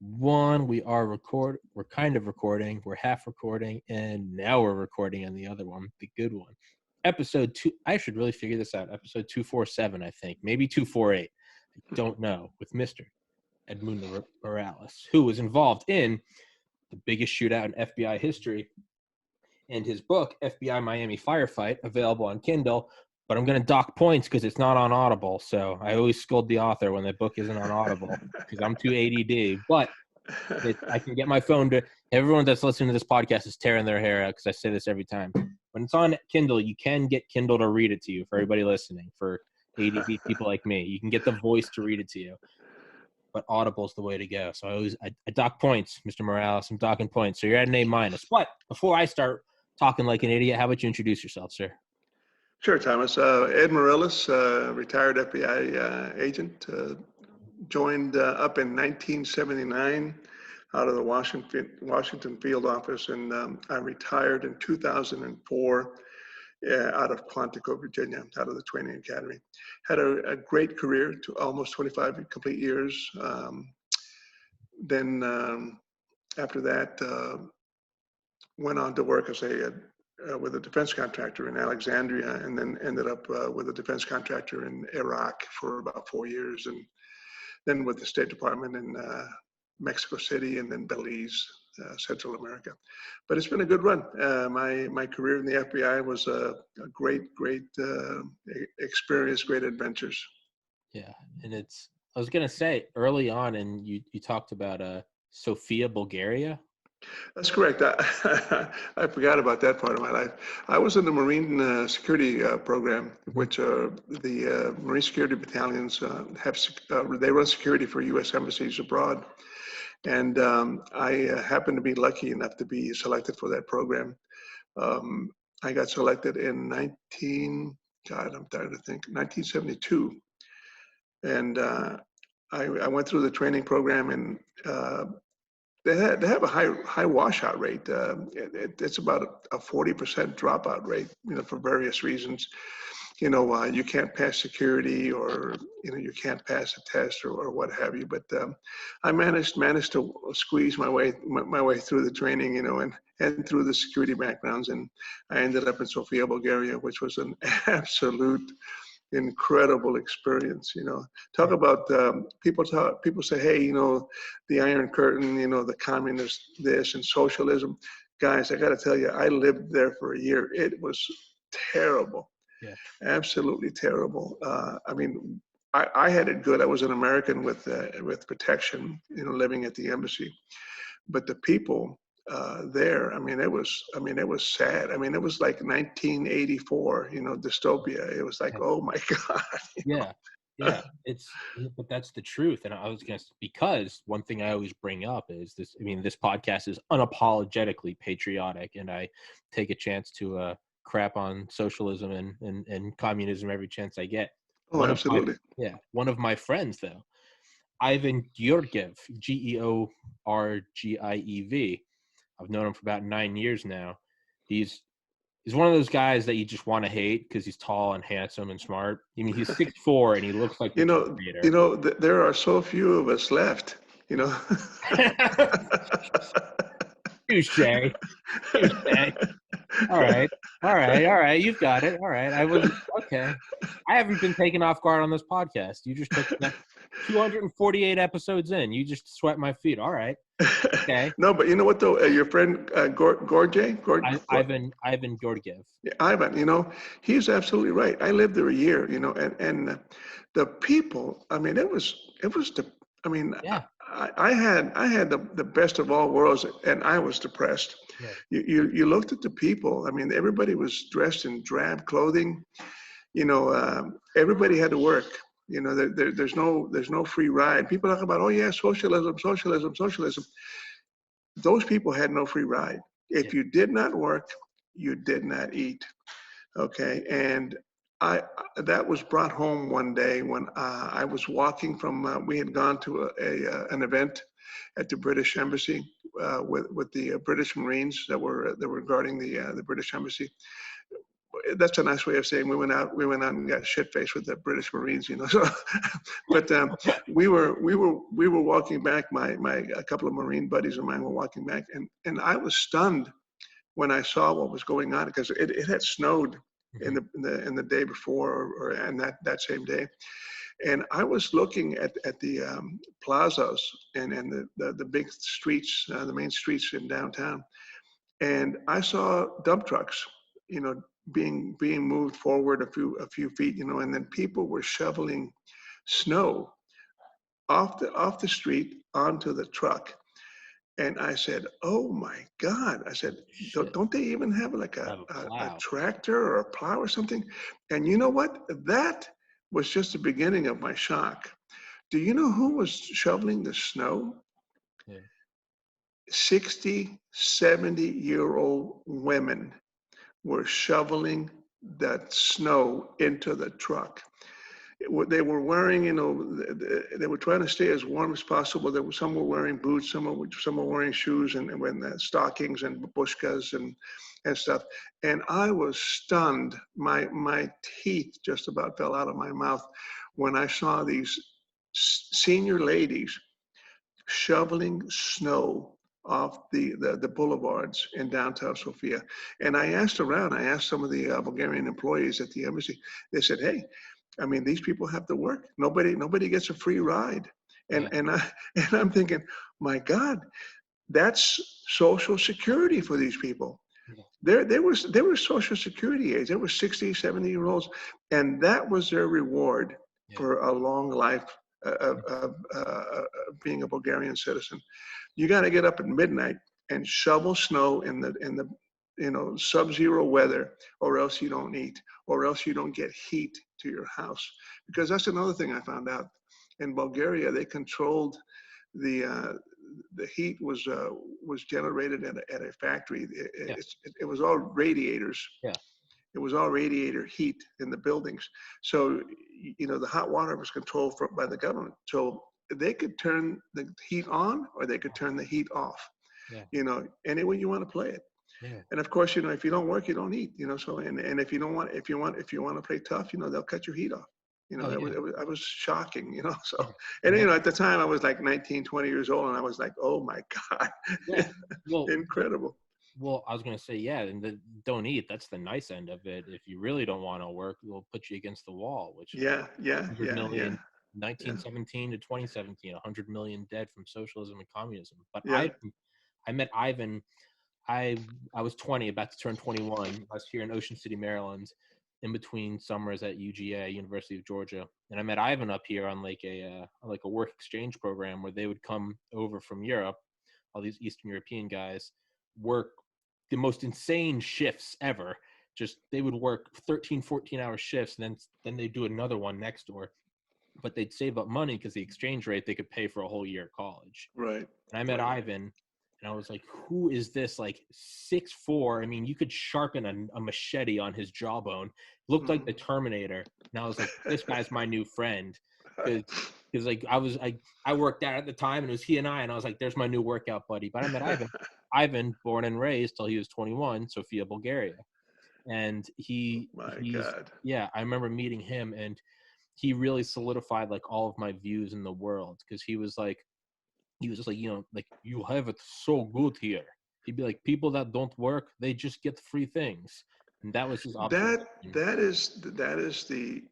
One, we're kind of recording, we're half recording, and now we're recording on the other one, the good one. Episode 2, I should really figure this out. Episode 247, I think, maybe 248. I don't know, with Mr. Edmundo Morales, who was involved in the biggest shootout in FBI history, and his book, FBI Miami Firefight, available on Kindle. But I'm going to dock points because it's not on Audible. So I always scold the author when the book isn't on Audible because I'm too ADD. But I can get my phone to – everyone that's listening to this podcast is tearing their hair out because I say this every time. When it's on Kindle, you can get Kindle to read it to you for everybody listening, for ADD people like me. You can get the voice to read it to you. But Audible's the way to go. So I dock points, Mr. Morales. I'm docking points. So you're at an A-. But before I start talking like an idiot, how about you introduce yourself, sir? Sure, Thomas. Ed Morales, retired FBI agent, joined up in 1979 out of the Washington field office, and I retired in 2004 out of Quantico, Virginia, out of the training academy. Had a great career, to almost 25 complete years. Then after that, went on to work as with a defense contractor in Alexandria, and then ended up with a defense contractor in Iraq for about 4 years, and then with the State Department in Mexico City, and then Belize, Central America. But it's been a good run. My career in the FBI was a great experience, great adventures. Yeah, and I was going to say early on, and you talked about Sofia, Bulgaria. That's correct. I forgot about that part of my life. I was in the Marine Security Program, which the Marine Security Battalions they run security for U.S. embassies abroad. And I happened to be lucky enough to be selected for that program. I got selected in 1972. And I went through the training program, and they have a high washout rate. It's about a 40% dropout rate, for various reasons. You can't pass security, or you can't pass a test, or what have you. But I managed to squeeze my way through the training, and through the security backgrounds, and I ended up in Sofia, Bulgaria, which was an absolute incredible experience. Talk about people say, hey, the Iron Curtain, the communist this and socialism. Guys, I got to tell you, I lived there for a year. It was terrible. Yeah, absolutely terrible. I had it good. I was an American with protection, living at the embassy, but the people there, it was sad. It was like 1984, dystopia. It was like, oh my God. Yeah. But that's the truth. And I was going to, because one thing I always bring up is this, this podcast is unapologetically patriotic, and I take a chance to crap on socialism and communism every chance I get. Oh, absolutely. One of my friends, though, Ivan Georgiev, Georgiev. I've known him for about 9 years now. He's one of those guys that you just want to hate because he's tall and handsome and smart. He's 6'4" and he looks like the Terminator. There are so few of us left. Touche. All right. You've got it. All right. Okay. I haven't been taken off guard on this podcast. You just took 248 episodes in. You just sweat my feet. All right. Okay. No, but you know what though? Your friend Ivan Georgiev. Yeah, Ivan. He's absolutely right. I lived there a year. And the people. it was Yeah. I had the best of all worlds, and I was depressed. Yeah. You looked at the people. Everybody was dressed in drab clothing. Everybody had to work. There's no free ride. People talk about, oh yeah, socialism. Those people had no free ride. If you did not work, you did not eat. Okay, and that was brought home one day when I was walking from. We had gone to an event at the British Embassy with the British Marines that were guarding the British Embassy. that's a nice way of saying we went out and got shit faced with the British Marines, you know. So, but we were walking back. A couple of Marine buddies of mine were walking back, and I was stunned when I saw what was going on, because it had snowed in the day before, and that same day. And I was looking at the plazas and the big streets, the main streets in downtown, and I saw dump trucks, you know, being moved forward a few feet, you know, and then people were shoveling snow off the street onto the truck. And I said, "Oh my God!" I said, Shit. Don't they even have like Have a a plow. tractor or a plow or something?" And you know what? That was just the beginning of my shock. Do you know who was shoveling the snow? Yeah. 60, 70-year-old women were shoveling that snow into the truck. They were wearing, you know, they were trying to stay as warm as possible. Some were wearing boots, some were wearing shoes, and when stockings and bushkas and stuff. And I was stunned. My teeth just about fell out of my mouth when I saw these senior ladies shoveling snow off the boulevards in downtown Sofia. And I asked around, I asked some of the Bulgarian employees at the embassy. They said, "Hey, I mean, these people have to work. Nobody gets a free ride." And Yeah. and I'm thinking, my God, that's Social Security for these people. Yeah. There were Social Security age. There were 60, 70-year-olds, and that was their reward Yeah. for a long life of being a Bulgarian citizen. You got to get up at midnight and shovel snow in the sub-zero weather, or else you don't eat, or else you don't get heat to your house. Because that's another thing I found out. In Bulgaria, they controlled the heat was generated at a factory. Yeah. It was all radiators. Yeah. It was all radiator heat in the buildings. So, you know, the hot water was controlled by the government. So they could turn the heat on or they could turn the heat off, Yeah. you know, any way you want to play it. Yeah. And of course, you know, if you don't work, you don't eat, you know, so, and if you don't want, if you want to play tough, you know, they'll cut your heat off. You know, Oh yeah. I was shocking, you know, so, Yeah. and, And you that, know, at the time I was like 19, 20 years old, and I was like, oh my God, yeah. Well, incredible. well, I was gonna say, yeah, and the don't eat. That's the nice end of it. If you really don't want to work, they'll put you against the wall, which is Yeah, yeah, 100 yeah, million, yeah, yeah, 1917 to 2017, 100 million dead from socialism and communism. But yeah. I met Ivan. I was 20, about to turn 21. I was here in Ocean City, Maryland, in between summers at UGA, University of Georgia, and I met Ivan up here on like a work exchange program where they would come over from Europe, all these Eastern European guys, work the most insane shifts ever. Just they would work 13, 14-hour shifts, and then they'd do another one next door. But they'd save up money because the exchange rate they could pay for a whole year of college. Right, And I met right. Ivan, and I was like, "Who is this? Like 6'4". I mean, you could sharpen a machete on his jawbone. Looked like the Terminator." And I was like, "This guy's my new friend," because like I worked out at the time, and it was he and I was like, "There's my new workout buddy." But I met Ivan. Ivan, born and raised till he was 21, Sofia, Bulgaria, and My he's God. yeah. I remember meeting him, and he really solidified like all of my views in the world, because he was just like, like, "You have it so good here." He'd be like, "People that don't work, they just get free things." And that was his That observation. that is the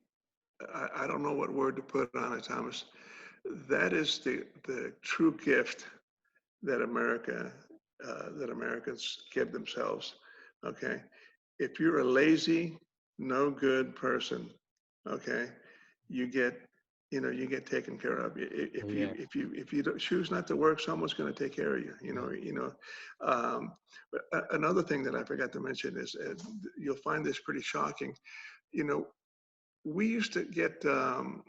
I don't know what word to put on it, Thomas. That is the true gift that that Americans give themselves. Okay, if you're a lazy, no good person, okay, you get you get taken care of. Oh If yeah. you don't choose not to work, someone's going to take care of you. Yeah. But another thing that I forgot to mention is you'll find this pretty shocking. You know, we used to get the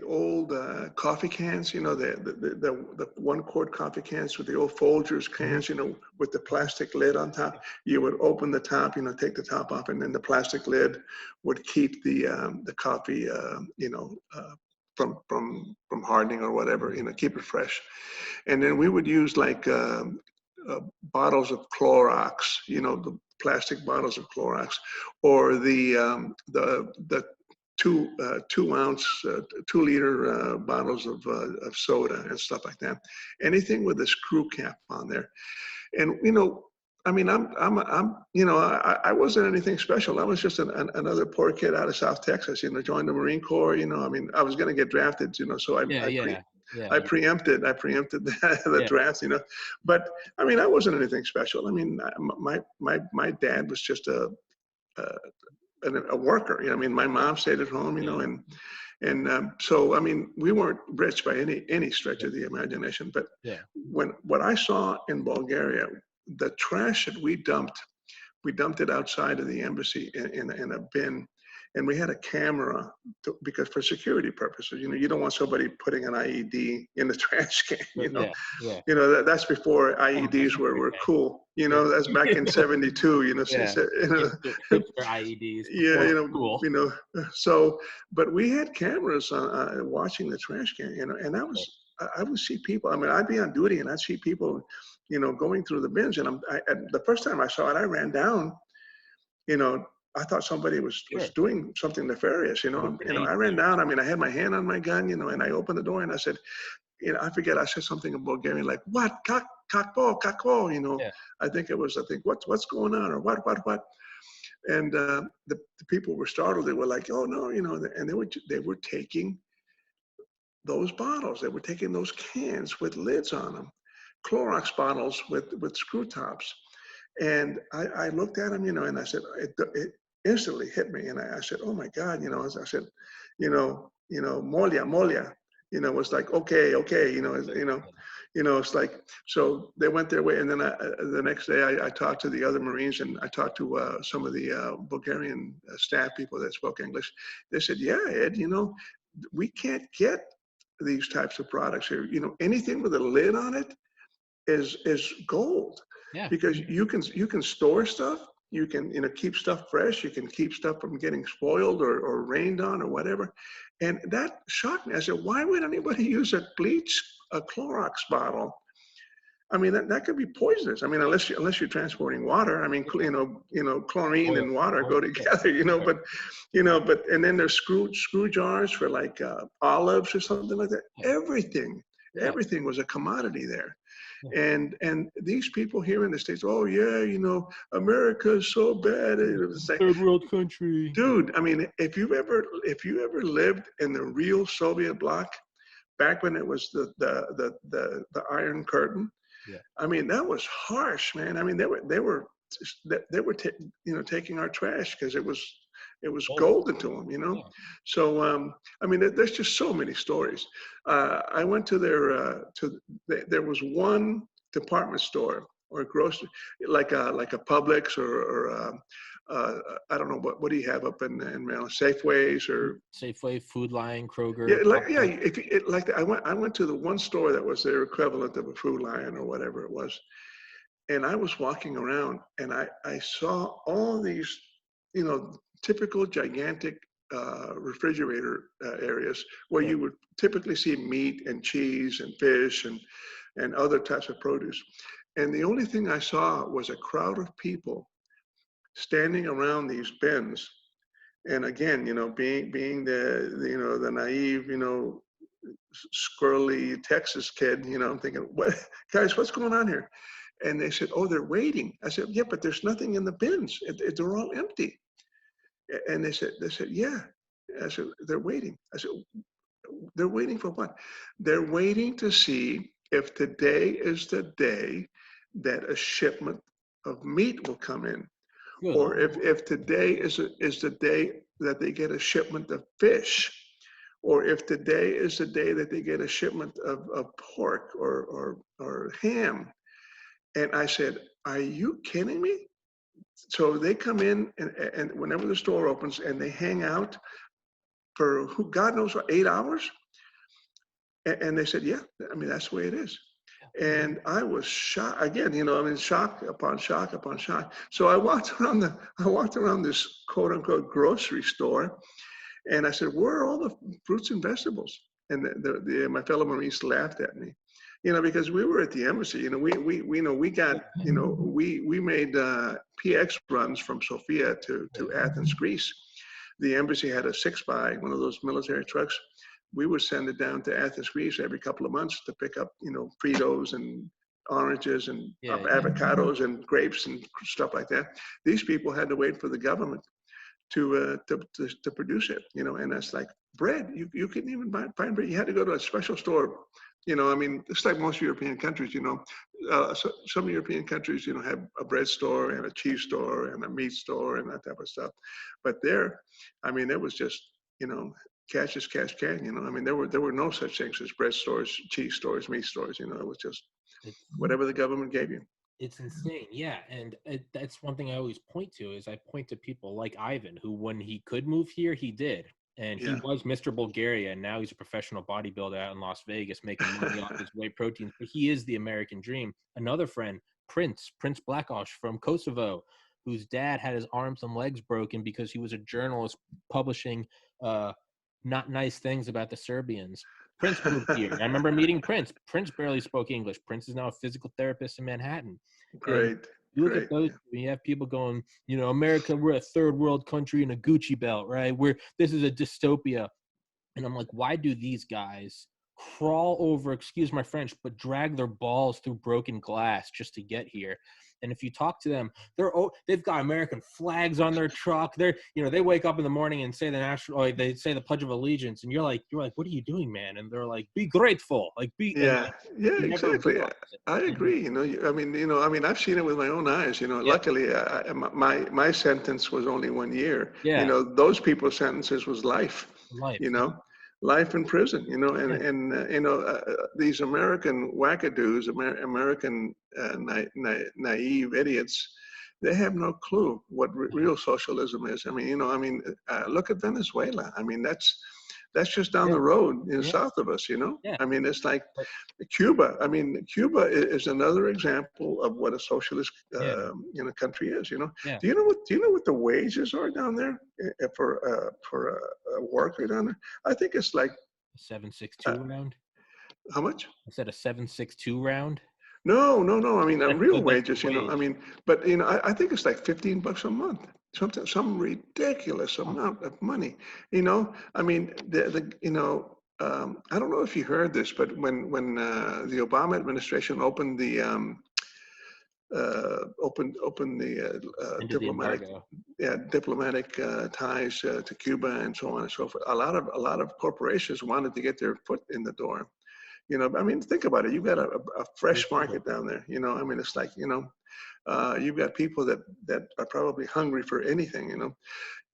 old coffee cans, you know, the 1 quart coffee cans with the old Folgers Mhm. cans, you know, with the plastic lid on top. You would open the top, you know, take the top off, and then the plastic lid would keep the coffee, from hardening or whatever, you know, keep it fresh. And then we would use like bottles of Clorox, you know, the plastic bottles of Clorox, or the 2-ounce, 2-liter bottles of soda and stuff like that. Anything with a screw cap on there. And I mean, I wasn't anything special. I was just another poor kid out of South Texas, joined the Marine Corps. I mean, I was going to get drafted, so I preempted the yeah, draft, But I mean, I wasn't anything special. I mean, my dad was just a worker. I mean, my mom stayed at home, and so I mean, we weren't rich by any stretch of the imagination. But yeah, what I saw in Bulgaria, the trash that we dumped it outside of the embassy in a bin, and we had a camera because for security purposes, you don't want somebody putting an IED in the trash can, that's before IEDs were cool, that's back in 72, yeah. Kids for IEDs. yeah, Cool. So, but we had cameras watching the trash can, and I would see people. I mean, I'd be on duty and I'd see people, going through the bins, and the first time I saw it, I ran down, I thought somebody was doing something nefarious, I ran down. I mean, I had my hand on my gun, and I opened the door and I said, I forget, I said something in Bulgarian, like, what, kakpo, Yeah. I think what's going on, or what? And the people were startled. They were like, oh no, and they were taking those bottles, they were taking those cans with lids on them, Clorox bottles with screw tops. And I looked at them, and I said, it instantly hit me. And I said, oh my God, as I said, molia, was like, okay, it's like, so they went their way. And then the next day I talked to the other Marines, and I talked to some of the Bulgarian staff people that spoke English. They said, yeah, Ed, we can't get these types of products here. Anything with a lid on it is gold. Yeah. Because you can store stuff, you can keep stuff fresh, you can keep stuff from getting spoiled or rained on or whatever. And that shocked me. I said, why would anybody use a Clorox bottle? I mean, that could be poisonous. I mean, unless you're transporting water. I mean, chlorine and water go together. But and then there's screw jars for like olives or something like that. Everything was a commodity there. And these people here in the States, oh yeah, America is so bad. It was like, third world country. Dude, I mean, if you ever lived in the real Soviet bloc, back when it was the Iron Curtain, I mean, that was harsh, man. I mean, they were taking our trash because it was golden to them, Yeah. So I mean, there's just so many stories. I went to there was one department store or grocery, like a Publix or I don't know what do you have up in Maryland, Safeways or Safeway, Food Line, Kroger. I went to the one store that was their equivalent of a Food Lion or whatever it was, and I was walking around and I saw all these, typical gigantic refrigerator areas where you would typically see meat and cheese and fish and other types of produce. And the only thing I saw was a crowd of people standing around these bins. And again, being the naive, squirrely Texas kid, I'm thinking, guys, what's going on here? And they said, oh, they're waiting. I said, yeah, but there's nothing in the bins. They're all empty. And they said, yeah. I said, they're waiting. I said, they're waiting for what? They're waiting to see if today is the day that a shipment of meat will come in. Good. Or if today is the day that they get a shipment of fish, or if today is the day that they get a shipment of pork or ham. And I said, are you kidding me? So they come in and whenever the store opens and they hang out for God knows what, 8 hours. And they said, yeah, I mean, that's the way it is. And I was shocked again, shock upon shock upon shock. So I walked around this quote unquote grocery store and I said, where are all the fruits and vegetables? And my fellow Marines laughed at me, because we were at the embassy. We got, we made PX runs from Sofia to Athens, Greece. The embassy had a 6x, one of those military trucks. We would send it down to Athens, Greece every couple of months to pick up, Fritos and oranges and Yeah, yeah. avocados and grapes and stuff like that. These people had to wait for the government to produce it, and that's like bread. You couldn't even find bread. You had to go to a special store. It's like most European countries. So some European countries, have a bread store and a cheese store and a meat store and that type of stuff. But there, it was just, cash is cash can. There were no such things as bread stores, cheese stores, meat stores. It was just It's whatever the government gave you. it's insane. Yeah, and that's one thing I always point to is I point to people like Ivan, who when he could move here, he did. And he Yeah. was Mr. Bulgaria, and now he's a professional bodybuilder out in Las Vegas making money off his whey proteins. But he is the American dream. Another friend, Prince Blackosh from Kosovo, whose dad had his arms and legs broken because he was a journalist publishing not nice things about the Serbians. Prince moved here. I remember meeting Prince. Prince barely spoke English. Prince is now a physical therapist in Manhattan. And Great, you look at great. those, Yeah. you have people going, America, we're a third world country in a Gucci belt, right? This is a dystopia. And I'm like, why do these guys crawl over, excuse my French, but drag their balls through broken glass just to get here? And if you talk to them, they've got American flags on their truck. They wake up in the morning and say they say the Pledge of Allegiance, and you're like, what are you doing, man? And they're like, be grateful, and Yeah, yeah, you never exactly. realize it. I And agree. I've seen it with my own eyes. yeah, Luckily, my sentence was only 1 year. yeah, Those people's sentences was life. life, You know, life in prison. yeah, These American wackadoos, American naive idiots, they have no clue what real socialism is. Look at Venezuela. That's just down yeah, the road, yeah, south of us. yeah. It's like But Cuba. Cuba is another example of what a socialist, yeah, country is. yeah. Do you know what the wages are down there for a worker down there? I think it's like A 7.62 uh, round. how much? I said a 7.62 round. No, no, no. So Real that's the wages. wage. But I think it's like $15 a month. Some ridiculous Huh. amount of money. I don't know if you heard this, but when the Obama administration opened the opened the Into the diplomatic, embargo. diplomatic ties to Cuba and so on and so forth, a lot of corporations wanted to get their foot in the door. Think about it. You've got a fresh market down there. It's like, you've got people that are probably hungry for anything,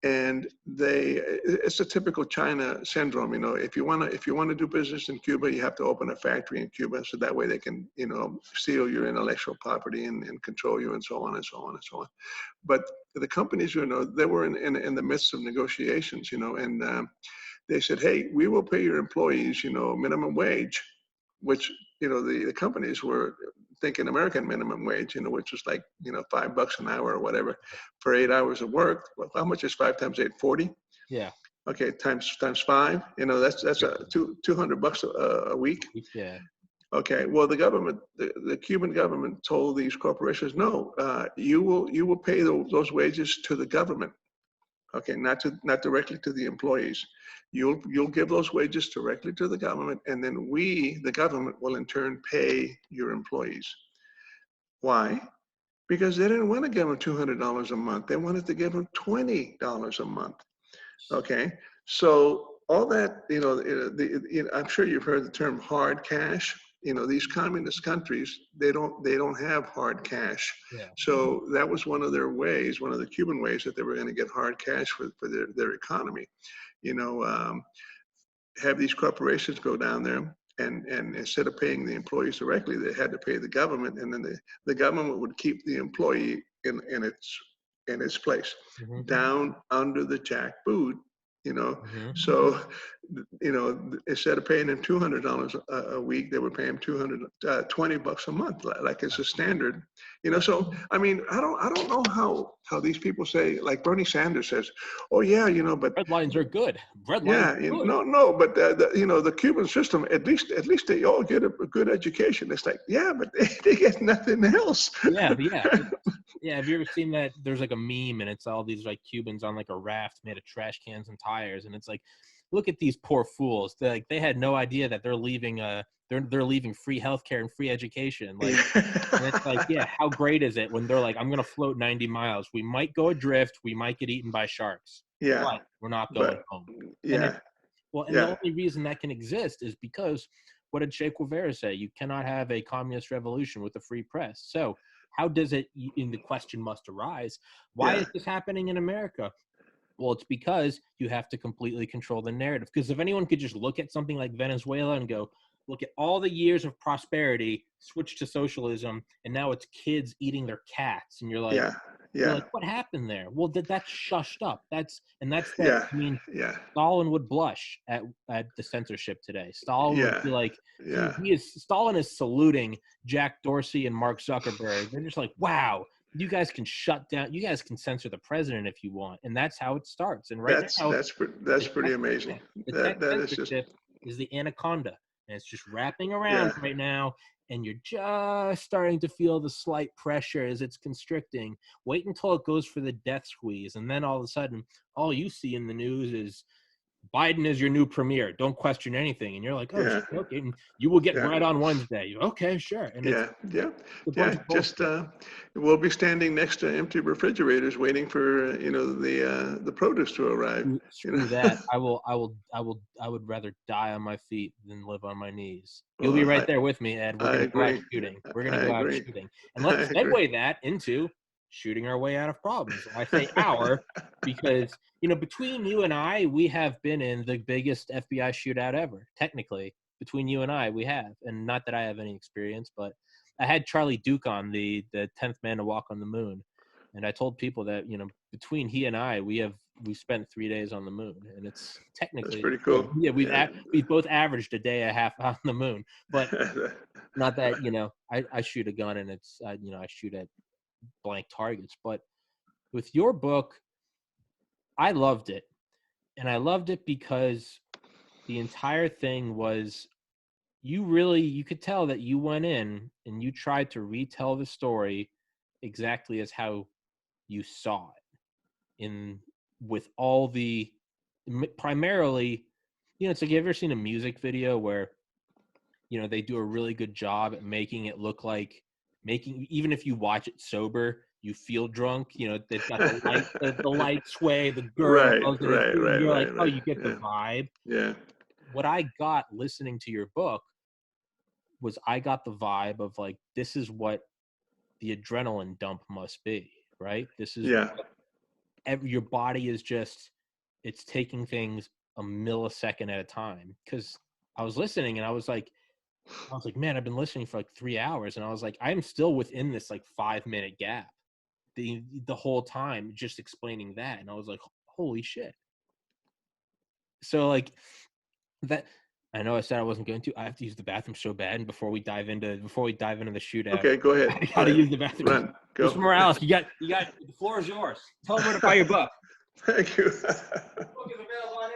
and it's a typical China syndrome. If you want to do business in Cuba, you have to open a factory in Cuba, so that way they can, steal your intellectual property and control you and so on and so on and so on. But the companies, they were in the midst of negotiations, and they said, hey, we will pay your employees, minimum wage, which, the companies were thinking American minimum wage, which was like, $5 an hour or whatever for 8 hours of work. Well, how much is 5 times 8? 40? Yeah. Okay, times 5, that's a $200 a week. Yeah. Okay, well, the Cuban government told these corporations, no, you will pay those wages to the government. Okay, not directly to the employees. You'll give those wages directly to the government, and then we, the government, will in turn pay your employees. Why? Because they didn't want to give them $200 a month. They wanted to give them $20 a month. Okay, so all that, I'm sure you've heard the term hard cash. These communist countries, they don't have hard cash. Yeah. So that was one of their ways, one of the Cuban ways that they were going to get hard cash for their economy. Have these corporations go down there, and instead of paying the employees directly, they had to pay the government, and then the government would keep the employee in its place, Mm-hmm. down under the jackboot, you know. Mhm. So, you know, instead of paying them $200 a week, they were paying 220 bucks a month, like it's a standard, you know. Right. So, I mean, I don't know how these people say, like Bernie Sanders says, oh yeah, you know, but Red lines are good. Red lines yeah, are good. no, but you know, the Cuban system, at least they all get a good education. It's like, yeah, but they get nothing else. Yeah, yeah. Yeah, have you ever seen that? There's like a meme, and it's all these like Cubans on like a raft made of trash cans and tires, and it's like, look at these poor fools. They had no idea that they're leaving they're leaving free healthcare and free education. Like, and it's like, yeah, how great is it when they're like, I'm gonna float 90 miles. We might go adrift. We might get eaten by sharks, Yeah, but we're not going but home. And yeah, and the yeah, only reason that can exist is because what did Che Guevara say? You cannot have a communist revolution with a free press. So how does it? In the question must arise: why yeah, is this happening in America? Well, it's because you have to completely control the narrative. Because if anyone could just look at something like Venezuela and go, look at all the years of prosperity, switch to socialism, and now it's kids eating their cats, and yeah, you're yeah, like, what happened there? Well, that's shushed up. That's that. yeah, I mean, yeah, Stalin would blush at the censorship today. Stalin would yeah, be like, yeah. Stalin is saluting Jack Dorsey and Mark Zuckerberg. They're just like, wow, you guys can shut down, you guys can censor the president if you want, and that's how it starts. And right now, That's the pretty tech, amazing. the tech That is just censorship is the anaconda, and it's just wrapping around yeah, right now. And you're just starting to feel the slight pressure as it's constricting. Wait until it goes for the death squeeze, and then all of a sudden, all you see in the news is Biden is your new premier. Don't question anything. And you're like, oh, yeah, okay. And you will get yeah. bread on Wednesday. Okay, sure. And it's Yeah, yeah, a bunch yeah. of Just bullshit. we'll be standing next to empty refrigerators, waiting for you know the produce to arrive. You Screw know. that. I would rather die on my feet than live on my knees. You'll be Well, right there with me, Ed. We're I going to go out agree. shooting. We're going I to go out agree. shooting. And I let's agree. segue that into shooting our way out of problems. I say our because, between you and I, we have been in the biggest FBI shootout ever. Technically, between you and I, we have. And not that I have any experience, but I had Charlie Duke on, the 10th man to walk on the moon. And I told people that, between he and I, we spent 3 days on the moon, and it's That's technically, pretty cool. yeah, Yeah. we've both averaged a day and a half on the moon, but not that, I shoot a gun and it's, I shoot at blank targets. But with your book, I loved it. And I loved it because the entire thing was, you could tell that you went in and you tried to retell the story exactly as how you saw it, in with all the primarily, it's like, you ever seen a music video where they do a really good job at making it look like, making, even if you watch it sober, you feel drunk. They've got the light sway, the girls, Right, and right, right, you're like, right, oh, right. you get the Yeah, vibe. yeah, What I got listening to your book was, I got the vibe of like, this is what the adrenaline dump must be, right? This is yeah, your body is just, it's taking things a millisecond at a time. Because I was listening and I was like, man, I've been listening for like 3 hours, and I was like, I'm still within this like 5 minute gap the whole time, just explaining that. And I was like, holy shit. So like, that, I know I said I wasn't going to. I have to use the bathroom so bad, and before we dive into the shootout, okay, go ahead, I go gotta ahead. use the bathroom. Run, Mr. go. Morales, you got the floor is yours. Tell them where to buy your book. Thank you. The book is available on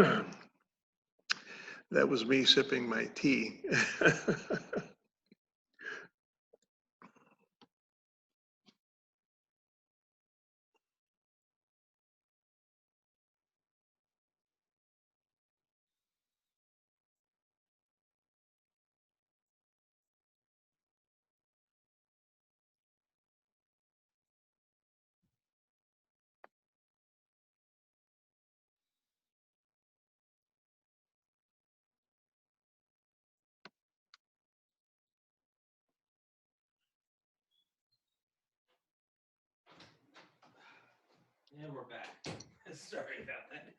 Amazon. That was me sipping my tea. And we're back. Sorry about that.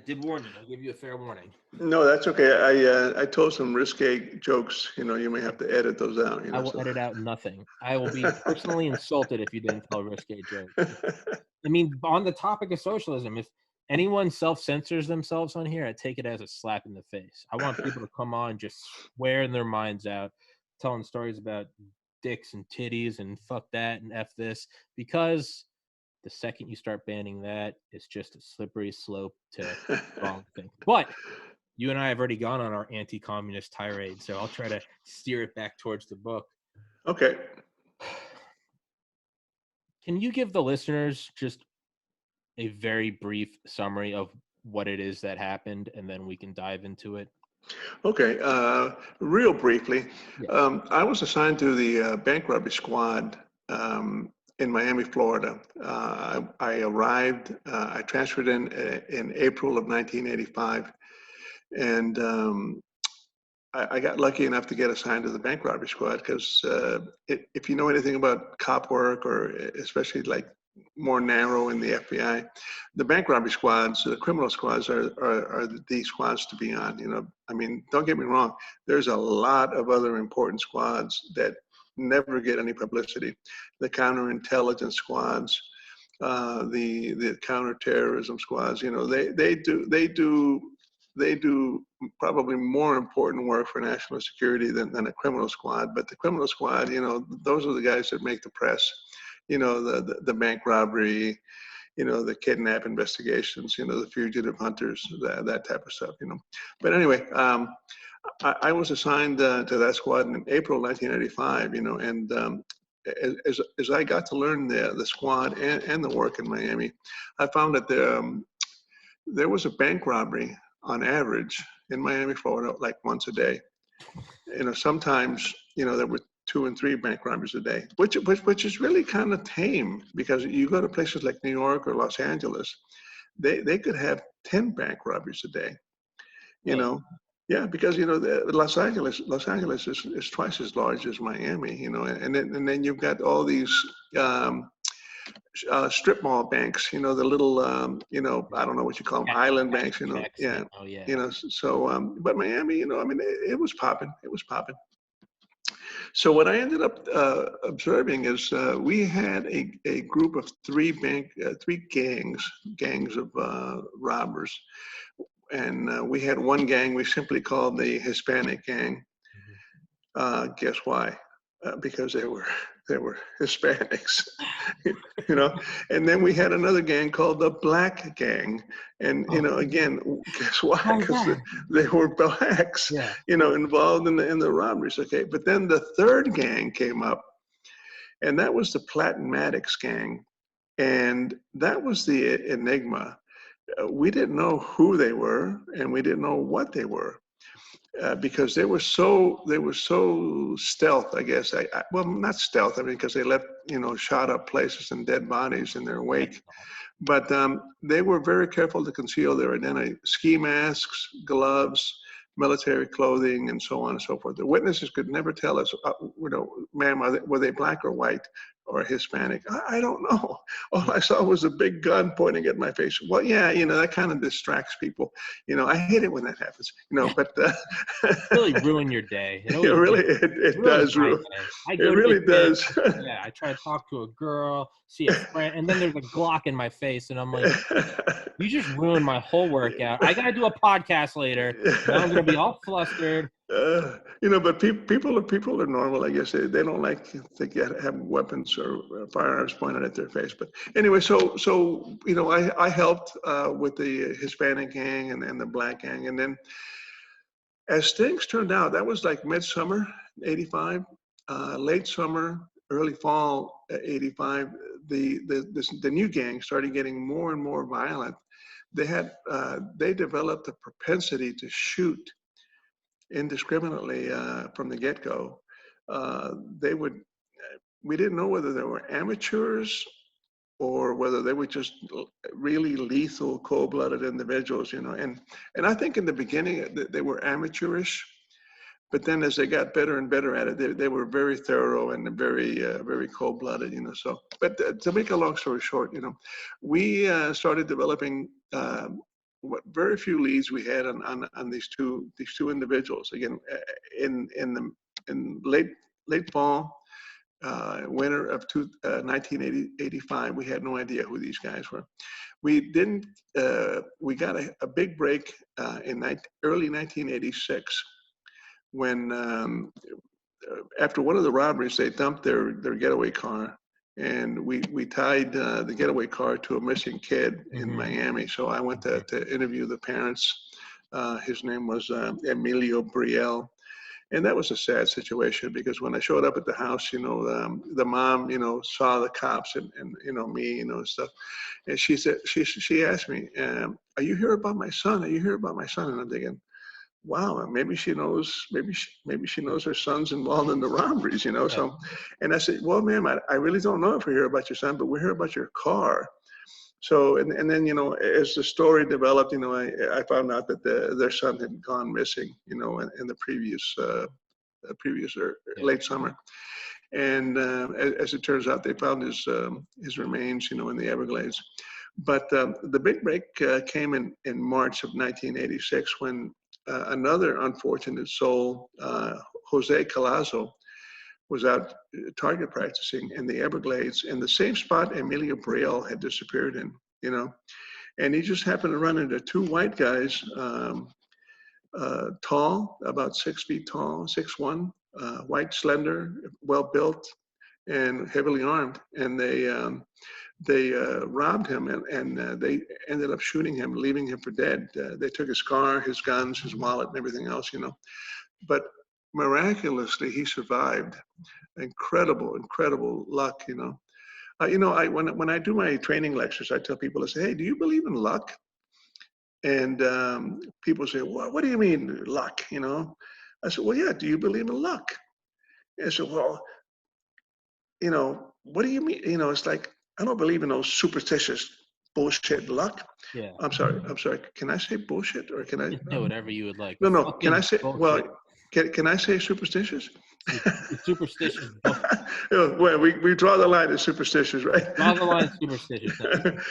I did warn you. I'll give you a fair warning. No, that's okay. I told some risque jokes. You may have to edit those out. I will So. edit out nothing. I will be personally insulted if you didn't tell risque jokes. I mean, on the topic of socialism, if anyone self-censors themselves on here, I take it as a slap in the face. I want people to come on just swearing their minds out, telling stories about dicks and titties and fuck that and F this, because the second you start banning that, it's just a slippery slope to wrong thing. But you and I have already gone on our anti-communist tirade, so I'll try to steer it back towards the book. Okay. Can you give the listeners just a very brief summary of what it is that happened, and then we can dive into it? Okay. Real briefly, Yeah. I was assigned to the bank robbery squad in Miami, Florida. I arrived. I transferred in April of 1985, and I got lucky enough to get assigned to the bank robbery squad because if you know anything about cop work, or especially like more narrow in the FBI, the bank robbery squads, the criminal squads are the squads to be on. I mean, don't get me wrong. There's a lot of other important squads that never get any publicity. The counterintelligence squads, the counterterrorism squads. They do probably more important work for national security than a criminal squad. But the criminal squad, those are the guys that make the press. The bank robbery, the kidnap investigations, the fugitive hunters, that type of stuff. But anyway, I was assigned to that squad in April 1985. And as I got to learn the squad and the work in Miami, I found that there was a bank robbery on average in Miami, Florida, like once a day. Sometimes, there were 2 and 3 bank robberies a day, which is really kind of tame, because you go to places like New York or Los Angeles, they could have 10 bank robberies a day, Yeah, because Los Angeles is twice as large as Miami, and then you've got all these strip mall banks, the little, I don't know what you call them, island banks, yeah, Oh yeah. So, but Miami, I mean, it was popping. So what I ended up observing is we had a group of 3 gangs of robbers, and we had one gang we simply called the Hispanic gang. Guess why? Because they were Hispanics, And then we had another gang called the Black Gang, and again, guess why? Because they were blacks, Yeah. Involved in the robberies. Okay, but then the third gang came up, and that was the Platinmatics gang, and that was the enigma. We didn't know who they were, and we didn't know what they were. Because they were so stealth, I guess. Well, not stealth. I mean, because they left shot up places and dead bodies in their wake. But they were very careful to conceal their identity. Ski masks, gloves, military clothing, and so on and so forth. The witnesses could never tell us, ma'am, were they black or white or Hispanic? I don't know. All I saw was a big gun pointing at my face. Well, yeah, that kind of distracts people. I hate it when that happens. But really ruin your day. It does ruin. It really does. Yeah, I try to talk to a girl, see a friend, and then there's a Glock in my face, and I'm like, you just ruined my whole workout. I gotta do a podcast later. Now I'm gonna be all flustered. But people are normal. I guess they don't like to have weapons or firearms pointed at their face. But anyway, so I helped with the Hispanic gang and the Black gang, and then as things turned out, that was like midsummer '85, late summer, early fall '85. The new gang started getting more and more violent. They developed a propensity to shoot indiscriminately from the get-go. We didn't know whether they were amateurs or whether they were just really lethal, cold-blooded individuals, And I think in the beginning they were amateurish, but then as they got better and better at it, they were very thorough and very cold-blooded, So, but to make a long story short, we started developing very few leads we had on these two individuals. Again, in late fall, winter of 1985, we had no idea who these guys were. We didn't. We got a big break in early 1986 when after one of the robberies, they dumped their getaway car, and we tied the getaway car to a missing kid in Miami. So I went to interview the parents. His name was Emilio Brielle. And that was a sad situation because when I showed up at the house, the mom, saw the cops and me, and stuff. And she said, she asked me, are you here about my son? Are you here about my son? And I'm thinking, wow, maybe she knows, maybe she knows her son's involved in the robberies, Yeah. So, and I said, well, ma'am, I really don't know if we're here about your son, but we're here about your car. So, and then, as the story developed, I found out that their son had gone missing, in the previous late summer. And as it turns out, they found his remains, in the Everglades. But the big break came in March of 1986 when another unfortunate soul, Jose Calazo, was out target practicing in the Everglades in the same spot Emilio Brielle had disappeared in, and he just happened to run into two white guys, tall, about 6 feet tall, 6'1", white, slender, well built, and heavily armed, and they robbed him, and they ended up shooting him, leaving him for dead. They took his car, his guns, his wallet, and everything else, but miraculously he survived. Incredible luck, when I do my training lectures, I tell people, I say, hey, do you believe in luck? And people say, well, what do you mean luck? I said, well, yeah, do you believe in luck? And I said, well, what do you mean? It's like, I don't believe in those superstitious bullshit luck. Yeah. I'm sorry. Can I say bullshit, or can I? Say whatever you would like. No. Can I say, bullshit. well, can I say superstitious? Superstitious. Well, we draw the line at superstitious, right? Draw the line at superstitious.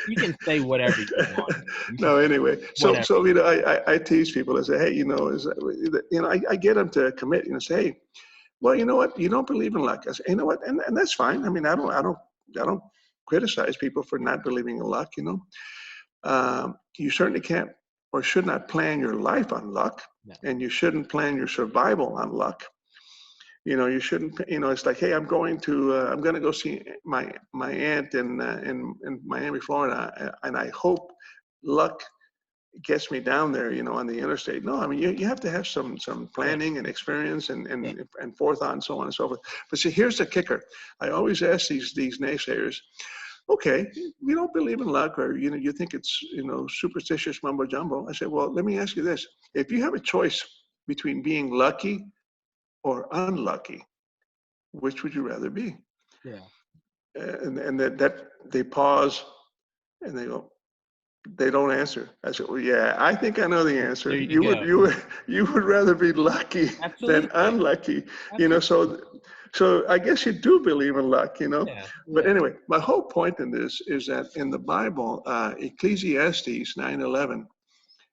You can say whatever you want. No, anyway. So I teach people. I say, hey, I get them to commit. Say, hey, well, you know what? You don't believe in luck. I say, you know what? And that's fine. I mean, I don't criticize people for not believing in luck. You certainly can't or should not plan your life on luck, and you shouldn't plan your survival on luck. You shouldn't. It's like, hey, I'm going to go see my aunt in Miami, Florida, and I hope luck gets me down there, on the interstate. No, I mean, you have to have some planning and experience and forethought and so on and so forth. But see, here's the kicker. I always ask these naysayers, okay, you don't believe in luck, or you think it's superstitious mumbo jumbo. I say, well, let me ask you this: if you have a choice between being lucky or unlucky, which would you rather be? Yeah. And that they pause and they go, they don't answer. I said, well, yeah, I think I know the answer. You would rather be lucky than unlucky. So I guess you do believe in luck, But anyway, my whole point in this is that in the Bible, Ecclesiastes 9:11,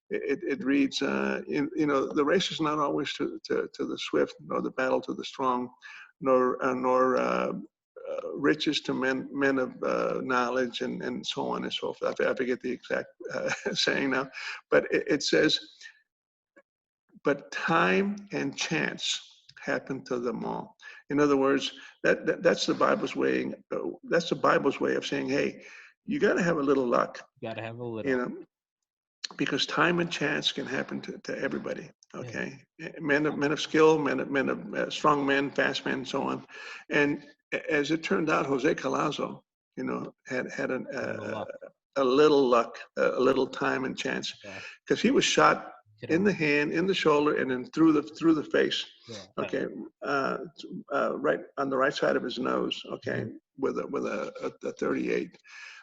it reads, the race is not always to the swift, nor the battle to the strong, nor riches to men of knowledge, and so on and so forth. I forget the exact saying now, but it says, but time and chance happen to them all. In other words, that's the Bible's way. That's the Bible's way of saying, hey, you got to have a little luck. You got to have a little. Because time and chance can happen to everybody. Okay, men of skill, men of strong men, fast men, and so on. And as it turned out, Jose Calazo, had a little luck, a little time and chance, because he was shot in the hand, in the shoulder, and then through the face. Okay, right on the right side of his nose. Okay, with a 38.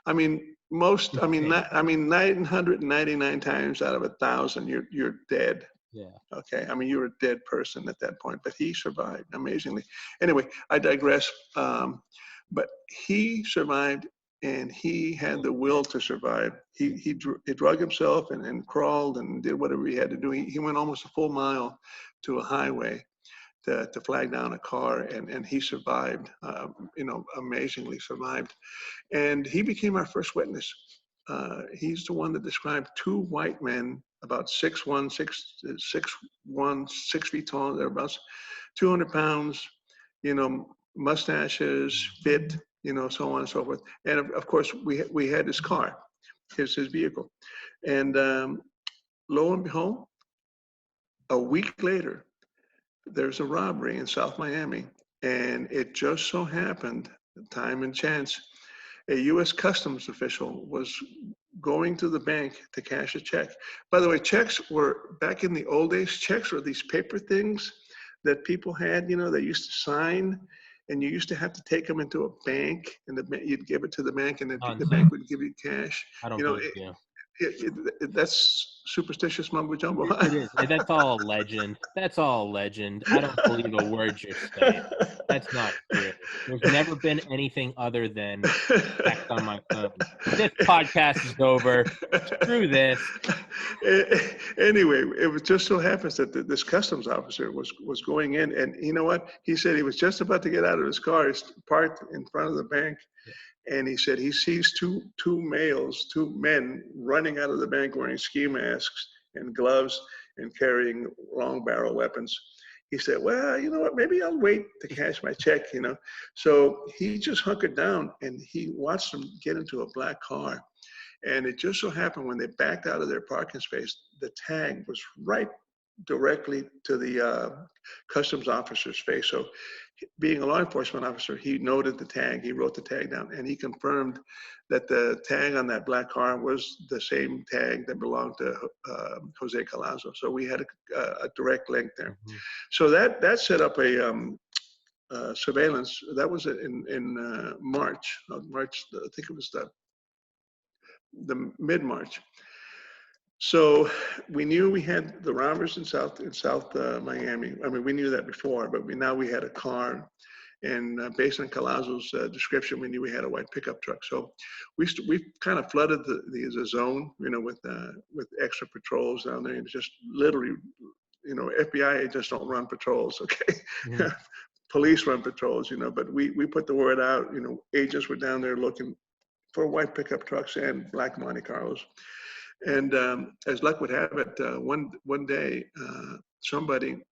I mean, 999 times out of 1,000, you're dead. Yeah. Okay. I mean, you're a dead person at that point, but he survived amazingly. Anyway, I digress. But he survived and he had the will to survive. He drug himself and crawled and did whatever he had to do. He went almost a full mile to a highway to flag down a car, and he survived, amazingly survived. And he became our first witness. He's the one that described two white men, about 6'1", 6 feet tall, thereabouts, 200 pounds, mustaches, fit, so on and so forth. And of course, we had his car, his vehicle. And lo and behold, a week later, there's a robbery in South Miami. And it just so happened, time and chance, a U.S. Customs official was going to the bank to cash a check. By the way, checks were, back in the old days, checks were these paper things that people had, they used to sign, and you used to have to take them into a bank, and you'd give it to the bank, and the bank would give you cash. I don't believe you. That's superstitious mumbo jumbo. It is. That's all a legend. That's all a legend. I don't believe a word you're saying. That's not true. There's never been anything other than text on my phone. This podcast is over. Screw this. Anyway, it was just so happens that this customs officer was going in, and you know what? He said he was just about to get out of his car. He's parked in front of the bank. And he said he sees two men running out of the bank wearing ski masks and gloves and carrying long barrel weapons. He said, well, you know what, maybe I'll wait to cash my check, So he just hunkered down and he watched them get into a black car. And it just so happened when they backed out of their parking space, the tag was right directly to the customs officer's face. So being a law enforcement officer, he noted the tag, he wrote the tag down, and he confirmed that the tag on that black car was the same tag that belonged to Jose Collazo. So we had a direct link there. Mm-hmm. So that set up a surveillance. That was in March, I think it was the mid-March. So we knew we had the robbers in South Miami. I mean, we knew that before, but now we had a car, and based on Collazo's description, we knew we had a white pickup truck. So we kind of flooded the zone, with extra patrols down there, and just literally, FBI agents don't run patrols, okay? Mm-hmm. Police run patrols, but we put the word out. Agents were down there looking for white pickup trucks and black Monte Carlos. And as luck would have it, one day, somebody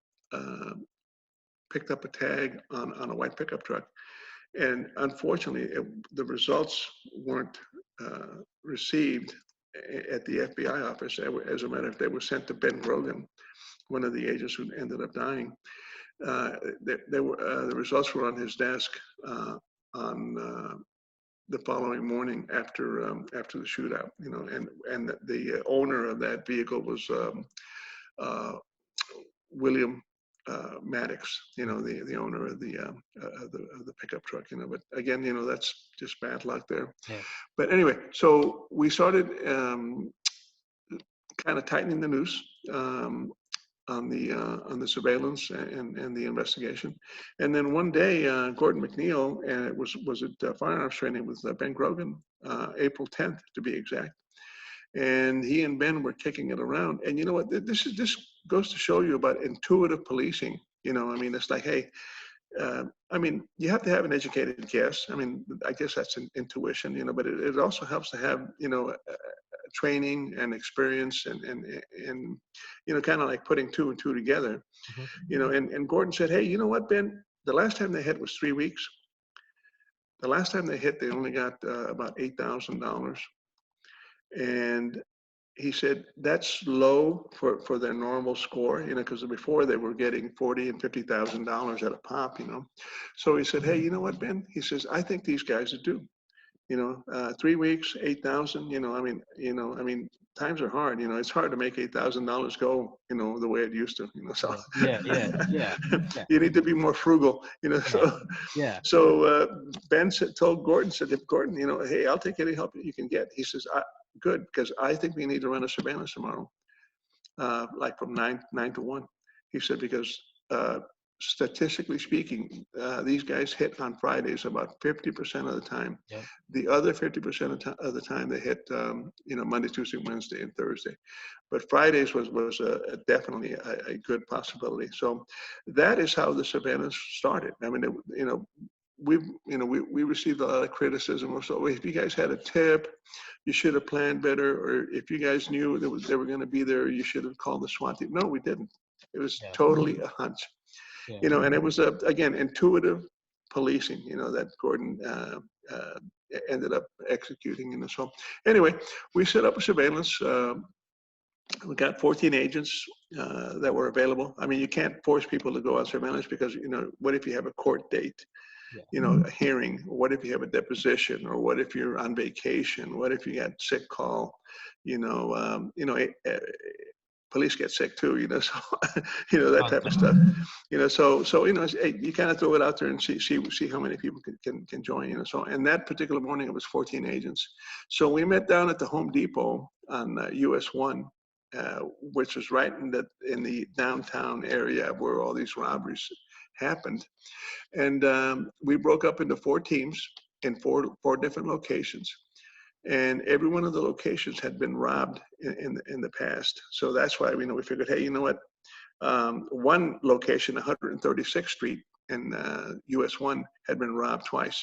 picked up a tag on a white pickup truck. And unfortunately, the results weren't received at the FBI office. As a matter of fact, they were sent to Ben Grogan, one of the agents who ended up dying. The results were on his desk on the following morning after the shootout, and the owner of that vehicle was William Maddox, the owner of the pickup truck, But again, that's just bad luck there. Yeah. But anyway, so we started kind of tightening the noose on the surveillance and the investigation. And then one day, Gordon McNeil, and it was at firearms training with Ben Grogan, April 10th to be exact. And he and Ben were kicking it around. And you know what? This goes to show you about intuitive policing. It's like, hey, you have to have an educated guess. I guess that's an intuition, but it also helps to have, training and experience and kind of like putting two and two together. Mm-hmm. And Gordon said, hey, you know what, Ben, the last time they hit was 3 weeks. The last time they hit, they only got about $8,000. And he said, that's low for their normal score, because before they were getting $40,000 and $50,000 at a pop, So he said, hey, you know what, Ben? He says, I think these guys are due. 3 weeks, 8,000, times are hard, it's hard to make $8,000 go, the way it used to, so. Yeah. You need to be more frugal, so. Yeah. So Ben told Gordon, said, if Gordon, hey, I'll take any help you can get. He says, good, because I think we need to run a surveillance tomorrow, like from 9 to 1. He said, because statistically speaking, these guys hit on Fridays about 50% of the time. Yep. The other 50% of the time they hit, Monday, Tuesday, Wednesday, and Thursday. But Fridays was definitely a good possibility. So that is how the Savannahs started. I mean, we received a lot of criticism. So if you guys had a tip, you should have planned better, or if you guys knew they were going to be there, you should have called the SWAT team. No, we didn't. It was Yeah. totally a hunch. Yeah. And it was again, intuitive policing, that Gordon ended up executing. So anyway, we set up a surveillance. We got 14 agents that were available. I mean, you can't force people to go on surveillance because, what if you have a court date? Yeah. A hearing? What if you have a deposition? Or what if you're on vacation? What if you got sick call? Police get sick too, so that type of stuff. You kind of throw it out there and see how many people can join. So in that particular morning, it was 14 agents. So we met down at the Home Depot on US 1, which was right in the downtown area where all these robberies happened. And we broke up into 4 teams in four different locations. And every one of the locations had been robbed in the past. So that's why we figured, hey, you know what? One location, 136th Street in US 1, had been robbed twice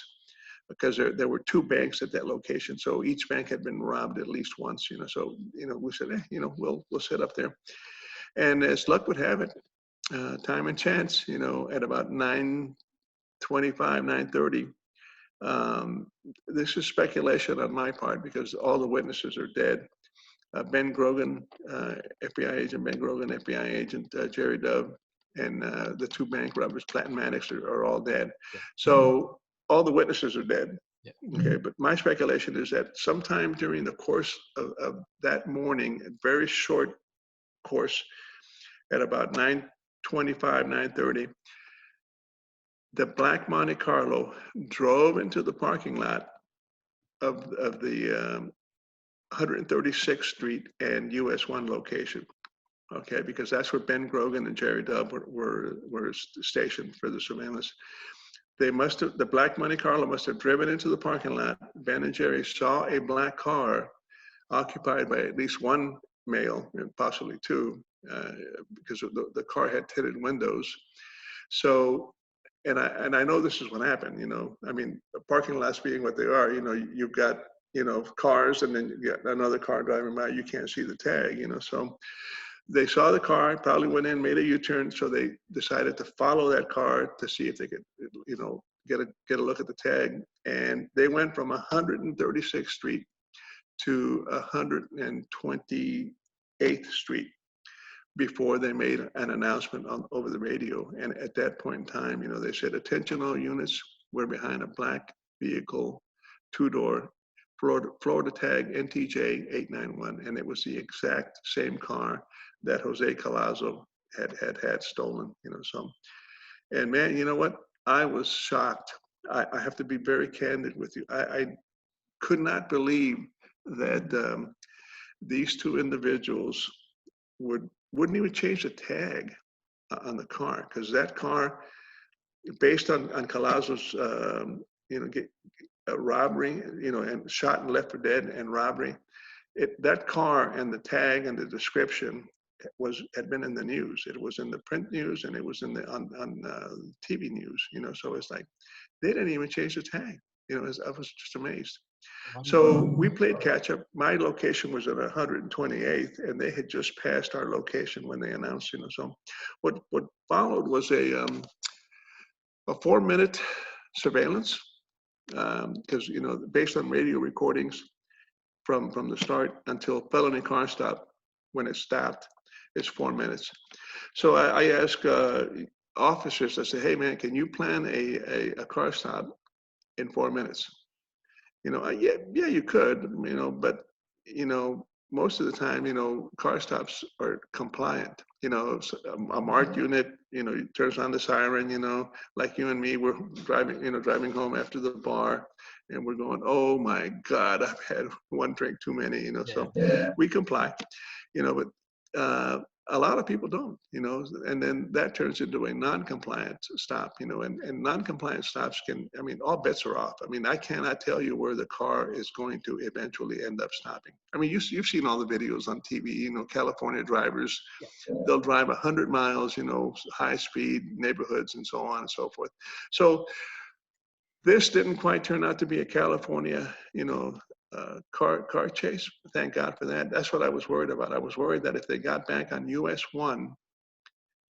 because there were 2 banks at that location. So each bank had been robbed at least once. So we said, hey, we'll set up there. And as luck would have it, time and chance, at about 9:25, 9:30. This is speculation on my part because all the witnesses are dead. Ben Grogan, FBI agent Ben Grogan, FBI agent Jerry Dove, and the 2 bank robbers, Platt and Maddox, are all dead. Yeah. So all the witnesses are dead. Yeah. Okay, but my speculation is that sometime during the course of that morning, a very short course, at about 9:25, 9:30, the black Monte Carlo drove into the parking lot of the 136th Street and US 1 location. Okay, because that's where Ben Grogan and Jerry Dove were stationed for the surveillance. The black Monte Carlo must have driven into the parking lot. Ben and Jerry saw a black car occupied by at least 1 male, and possibly 2, because the car had tinted windows. So, and I know this is what happened. I mean, the parking lots being what they are, you've got cars, and then you got another car driving by. You can't see the tag. So they saw the car, probably went in, made a U-turn. So they decided to follow that car to see if they could, get a look at the tag. And they went from 136th Street to 128th Street before they made an announcement over the radio. And at that point in time, they said, attention all units, we're behind a black vehicle, 2-door, Florida tag NTJ 891. And it was the exact same car that Jose Collazo had stolen, so. And man, you know what? I was shocked. I have to be very candid with you. I could not believe that these 2 individuals wouldn't even change the tag on the car, because that car, based on Collazo's robbery, and shot and left for dead and robbery, that car and the tag and the description had been in the news. It was in the print news, and it was on TV news. So it's like they didn't even change the tag. I was just amazed. So we played catch up. My location was at 128th, and they had just passed our location when they announced. So what followed was a 4-minute surveillance, because based on radio recordings from the start until felony car stop, when it stopped, it's 4 minutes. So I asked officers. I said, "Hey man, can you plan a car stop in 4 minutes?" Yeah, you could, but most of the time, car stops are compliant. A marked unit, turns on the siren, like you and me, we're driving home after the bar, and we're going, oh my God, I've had 1 drink too many, so we comply, but a lot of people don't, and then that turns into a non-compliant stop, and non-compliant stops can, I mean, all bets are off. I mean, I cannot tell you where the car is going to eventually end up stopping. I mean, you've seen all the videos on TV, California drivers, Yeah. they'll drive 100 miles, high speed neighborhoods and so on and so forth. So this didn't quite turn out to be a California, car chase. Thank God for that. That's what I was worried about. I was worried that if they got back on US 1,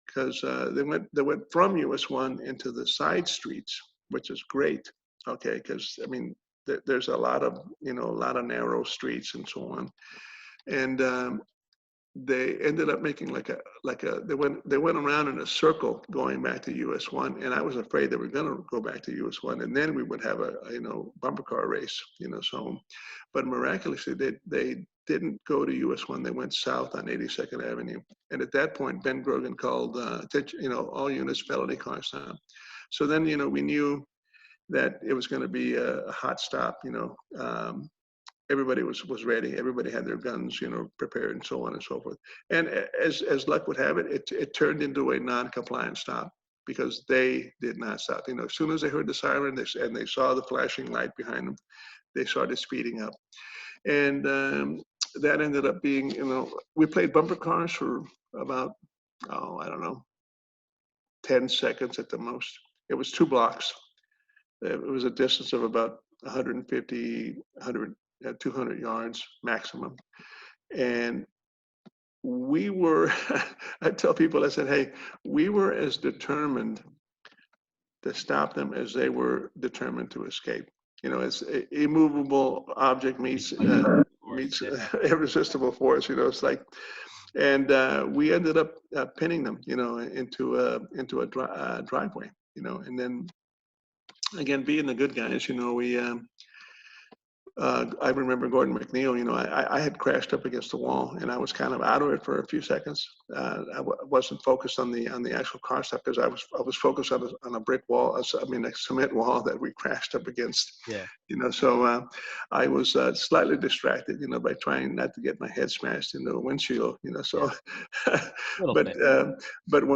because they went from US 1 into the side streets, which is great. Okay, because I mean, there's a lot of narrow streets and so on, and they ended up making they went around in a circle going back to US 1, and I was afraid they were going to go back to US 1, and then we would have a bumper car race, so, but miraculously they didn't go to US 1. They went south on 82nd Avenue, and at that point Ben Grogan called all units felony car stop. So then we knew that it was going to be a hot stop. Everybody was ready. Everybody had their guns, prepared, and so on and so forth. And as luck would have it, it turned into a non-compliant stop because they did not stop. As soon as they heard the siren and they saw the flashing light behind them, they started speeding up. And that ended up being, we played bumper cars for about, I don't know, 10 seconds at the most. It was 2 blocks. It was a distance of about 150, 200 yards maximum. And we were, I tell people, I said, hey, we were as determined to stop them as they were determined to escape. It's an immovable object meets irresistible force, it's like, and we ended up pinning them, into a driveway, and then again, being the good guys, we, I remember Gordon McNeil, I had crashed up against the wall and I was kind of out of it for a few seconds. Wasn't focused on the actual car stuff because I was focused on a brick wall, a cement wall that we crashed up against. Yeah. So I was slightly distracted, by trying not to get my head smashed into the windshield, so, but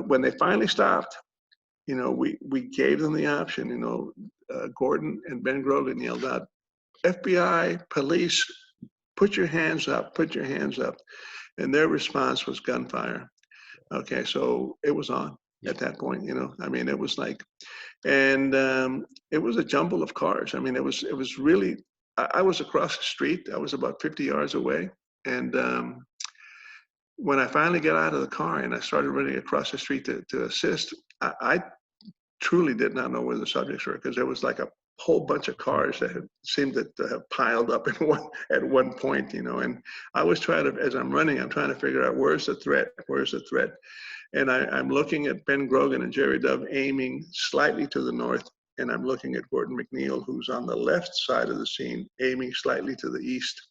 when they finally stopped, we gave them the option, Gordon and Ben Grogan yelled out, FBI, police, put your hands up, put your hands up. And their response was gunfire. Okay, so it was on at that point, it was like, and it was a jumble of cars. It was really, I was across the street. I was about 50 yards away. And when I finally got out of the car and I started running across the street to assist, I truly did not know where the subjects were because there was like a whole bunch of cars that had seemed to have piled up at one point, and I was as I'm running, I'm trying to figure out where's the threat, and I'm looking at Ben Grogan and Jerry Dove aiming slightly to the north, and I'm looking at Gordon McNeil, who's on the left side of the scene, aiming slightly to the east.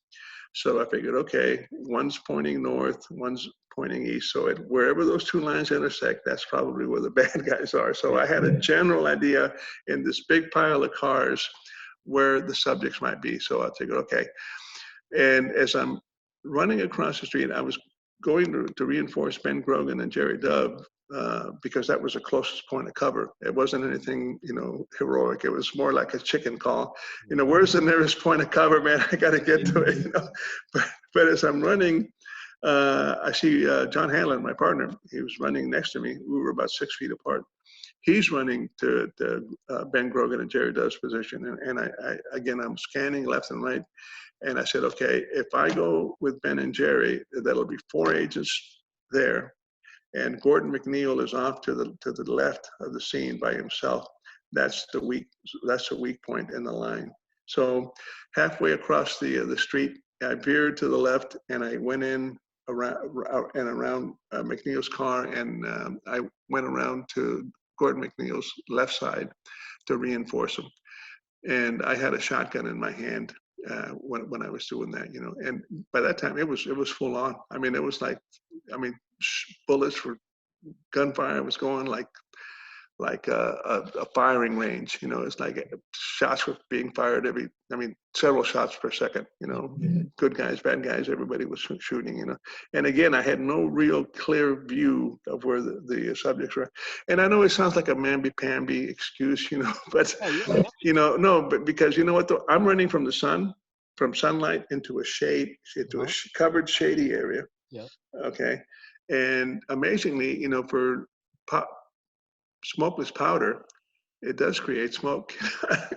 So I figured, okay, one's pointing north, one's pointing east. So wherever those 2 lines intersect, that's probably where the bad guys are. So I had a general idea in this big pile of cars where the subjects might be. So I figured, okay. And as I'm running across the street, I was going to reinforce Ben Grogan and Jerry Dove because that was the closest point of cover. It wasn't anything, heroic. It was more like a chicken call. Where's the nearest point of cover, man? I got to get to it. But as I'm running, I see John Hanlon, my partner. He was running next to me. We were about 6 feet apart. He's running to Ben Grogan and Jerry Dove's position, and I'm scanning left and right. And I said, okay, if I go with Ben and Jerry, that'll be 4 agents there. And Gordon McNeil is off to the left of the scene by himself. That's the weak point in the line. So halfway across the street, I veered to the left and I went in around McNeil's car, and I went around to Gordon McNeil's left side to reinforce him. And I had a shotgun in my hand when I was doing that, and by that time it was full on. It was like, bullets for gunfire was going like like a firing range. It's like shots were being fired several shots per second. Good guys, bad guys, everybody was shooting. And again, I had no real clear view of where the subjects were. And I know it sounds like a mamby-pamby excuse, but Oh yeah, no, no, but because you know what? Though, I'm running from the sun, from sunlight into a shade, into a covered shady area. yeah, Okay, and amazingly, for pop, smokeless powder, it does create smoke.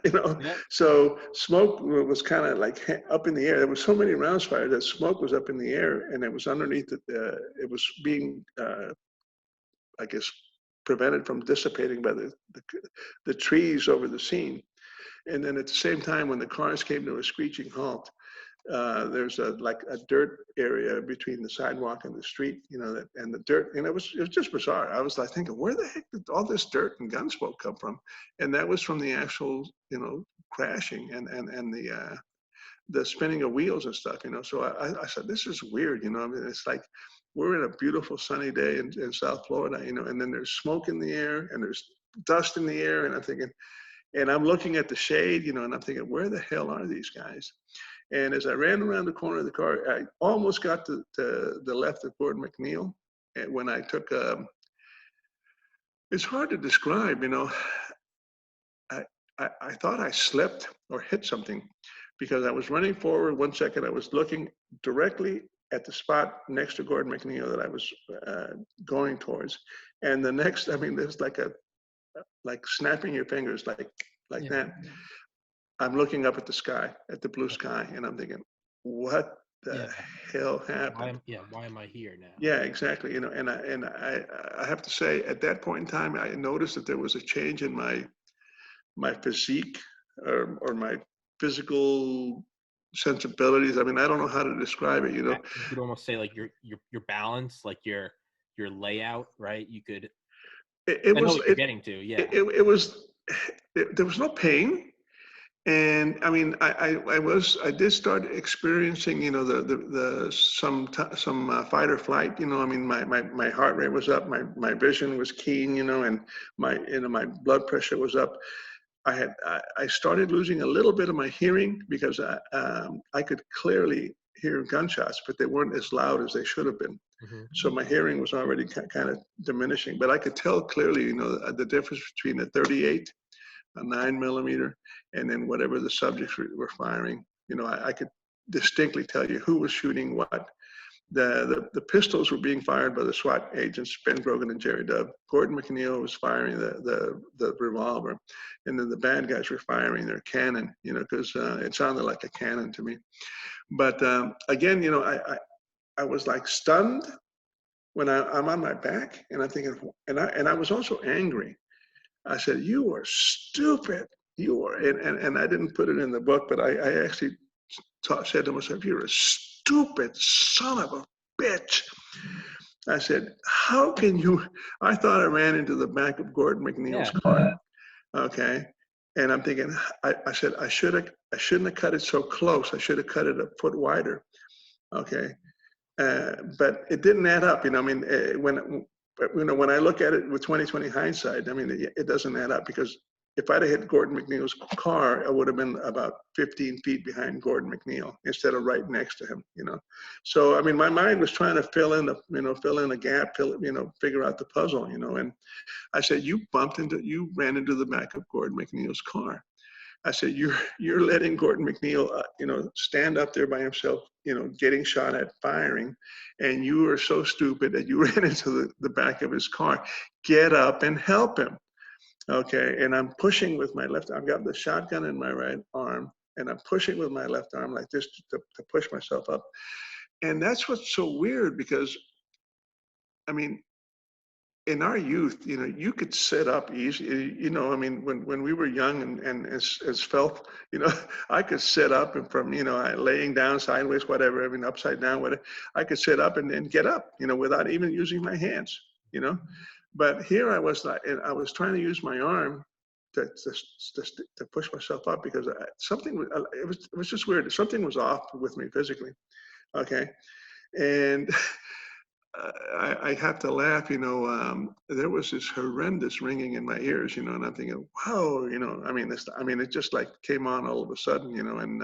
yeah, So smoke was kind of like up in the air. There was so many rounds fired that smoke was up in the air, and it was underneath it. It was being, I guess, prevented from dissipating by the trees over the scene. And then at the same time, when the cars came to a screeching halt, there's like a dirt area between the sidewalk and the street, and the dirt, and it was just bizarre. I was like thinking, where the heck did all this dirt and gun smoke come from? And that was from the actual, crashing and the spinning of wheels and stuff, So I said, this is weird, it's like we're in a beautiful sunny day in South Florida, and then there's smoke in the air and there's dust in the air, and I'm thinking, and I'm looking at the shade, and I'm thinking, where the hell are these guys? And as I ran around the corner of the car, I almost got to the left of Gordon McNeil. And when I took, it's hard to describe, I thought I slipped or hit something because I was running forward 1 second. I was looking directly at the spot next to Gordon McNeil that I was going towards. And the next, there's like snapping your fingers like yeah, that. I'm looking up at the sky, at the blue sky, and I'm thinking, what yeah. the hell happened? Why am I here now? Yeah, exactly. And I have to say, at that point in time, I noticed that there was a change in my physique or my physical sensibilities. I don't know how to describe it. You could almost say like your balance, like your layout, right? You could. It I know was what you're getting to. Yeah. it was there was no pain. And I did start experiencing, the some fight or flight, my heart rate was up, my vision was keen, and my blood pressure was up. I started losing a little bit of my hearing because I could clearly hear gunshots, but they weren't as loud as they should have been. Mm-hmm. So my hearing was already kind of diminishing, but I could tell clearly, the difference between a 38, a 9mm, and then whatever the subjects were firing. I could distinctly tell you who was shooting what. The pistols were being fired by the SWAT agents, Ben Grogan and Jerry Dove. Gordon McNeil was firing the revolver, and then the bad guys were firing their cannon, because it sounded like a cannon to me. But again, I was like stunned when I'm on my back, and I'm thinking, and I was also angry. I said, "You are stupid. You are," and I didn't put it in the book, but I actually said to myself, "You're a stupid son of a bitch." I said, "How can you?" I thought I ran into the back of Gordon McNeil's car. Okay, and I'm thinking, I said, I shouldn't have cut it so close. I should have cut it a foot wider. Okay, but it didn't add up. When I look at it with 20/20 hindsight, it doesn't add up, because if I'd have hit Gordon McNeil's car, I would have been about 15 feet behind Gordon McNeil instead of right next to him. So my mind was trying to fill in a gap, figure out the puzzle. And I said, you ran into the back of Gordon McNeil's car. I said, you're letting Gordon McNeil, stand up there by himself, getting shot at, firing, and you are so stupid that you ran into the back of his car. Get up and help him. Okay, and I'm pushing with my left. I've got the shotgun in my right arm, and I'm pushing with my left arm like this to push myself up. And that's what's so weird, because, in our youth, you could sit up easy. When we were young and as felt, I could sit up, and from, laying down sideways, whatever, upside down, whatever, I could sit up and get up, without even using my hands, But here I was, and I was trying to use my arm to push myself up, because it was just weird. Something was off with me physically. Okay. And I have to laugh, there was this horrendous ringing in my ears, and I'm thinking, wow, I mean, it just like came on all of a sudden, and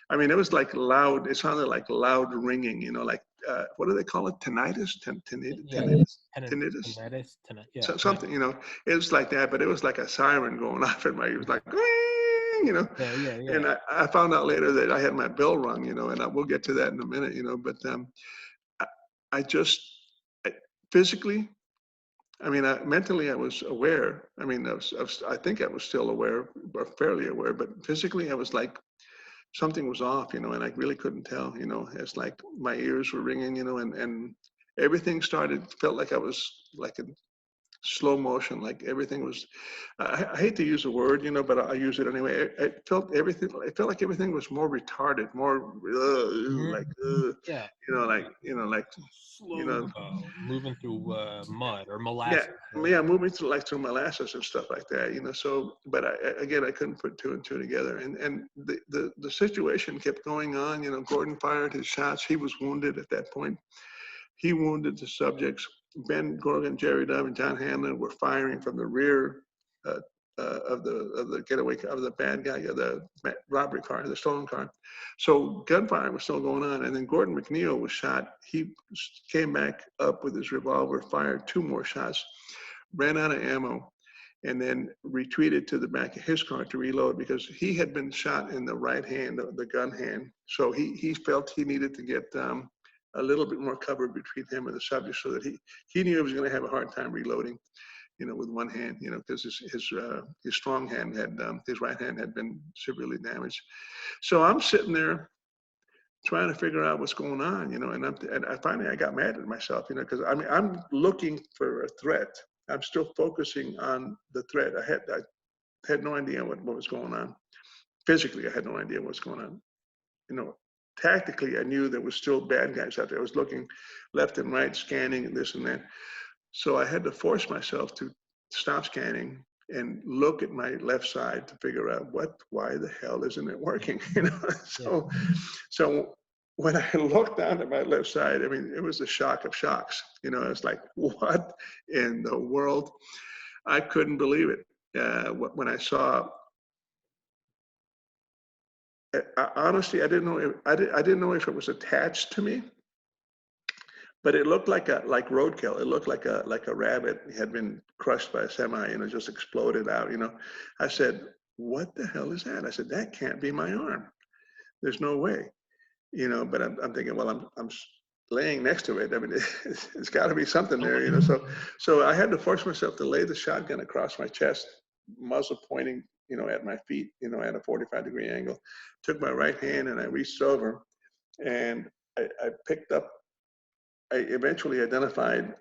I mean, it was like loud, it sounded like loud ringing, like, what do they call it? Tinnitus? Yeah, Tinnitus? yeah, So, something, it was like that, but it was like a siren going off in my ears, like, "Gwing," yeah. and I found out later that I had my bell rung, and we'll get to that in a minute, but I, I just, I, physically, I mean, mentally, I was aware. I mean, I think I was still aware, or fairly aware, but physically, I was like, something was off, and I really couldn't tell, it's like my ears were ringing, and everything felt like I was like in slow motion, like everything was, I hate to use the word, but I use it anyway. It felt like everything was more retarded, more like, Yeah. like, you Slow know, moving through mud or yeah, molasses, right? yeah, moving through molasses and stuff like that, So, but again, I couldn't put two and two together, and the situation kept going on. Gordon fired his shots. He was wounded at that point. He wounded the subjects. Ben Gorgon, Jerry Dove, and John Hanlon were firing from the rear uh, of the getaway of the bad guy, the robbery car, the stolen car. So gunfire was still going on, and then Gordon McNeil was shot. He came back up with his revolver, fired two more shots, ran out of ammo, and then retreated to the back of his car to reload because he had been shot in the right hand, the gun hand. So he felt he needed to get a little bit more cover between him and the subject so that he knew he was going to have a hard time reloading, with one hand, because his strong hand his right hand had been severely damaged. So I'm sitting there trying to figure out what's going on, and I finally I got mad at myself, because I mean I'm looking for a threat. I'm still focusing on the threat. I had no idea what was going on. Physically, I had no idea what was going on. You know, Tactically, I knew there was still bad guys out there. I was looking left and right, scanning and this and that. So I had to force myself to stop scanning and look at my left side to figure out why the hell isn't it working? Yeah. So when I looked down at my left side, I mean, it was a shock of shocks. It's like, what in the world? I couldn't believe it. When I saw, honestly, I didn't know. I didn't know if it was attached to me, but it looked like roadkill. It looked like a rabbit had been crushed by a semi, just exploded out. I said, "What the hell is that?" I said, "That can't be my arm. There's no way." But I'm thinking, well, I'm laying next to it. I mean, it's got to be something there. So I had to force myself to lay the shotgun across my chest, muzzle pointing, at my feet, at a 45-degree angle. Took my right hand and I reached over, and I picked up. I eventually identified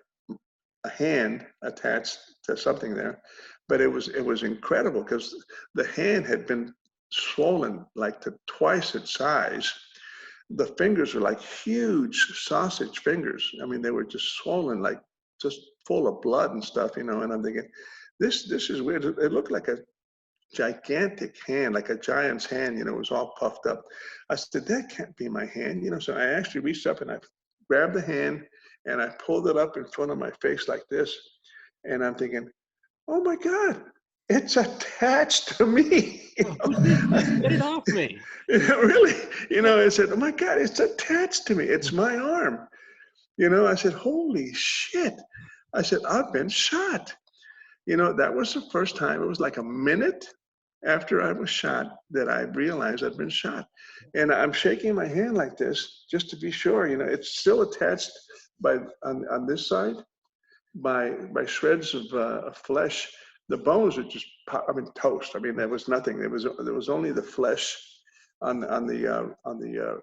a hand attached to something there, but it was incredible because the hand had been swollen like to twice its size. The fingers were like huge sausage fingers. I mean, they were just swollen, like just full of blood and stuff, And I'm thinking, this is weird. It looked like a gigantic hand, like a giant's hand. It was all puffed up. I said, that can't be my hand, So I actually reached up and I grabbed the hand and I pulled it up in front of my face like this. And I'm thinking, oh my God, it's attached to me. Who's this? Get it off me. Really, I said, oh my God, it's attached to me. It's my arm. I said, holy shit. I said, I've been shot. That was the first time. It was like a minute after I was shot that I realized I'd been shot. And I'm shaking my hand like this just to be sure. It's still attached on this side by shreds of flesh. The bones are just, toast. I mean, there was nothing. There was only the flesh on the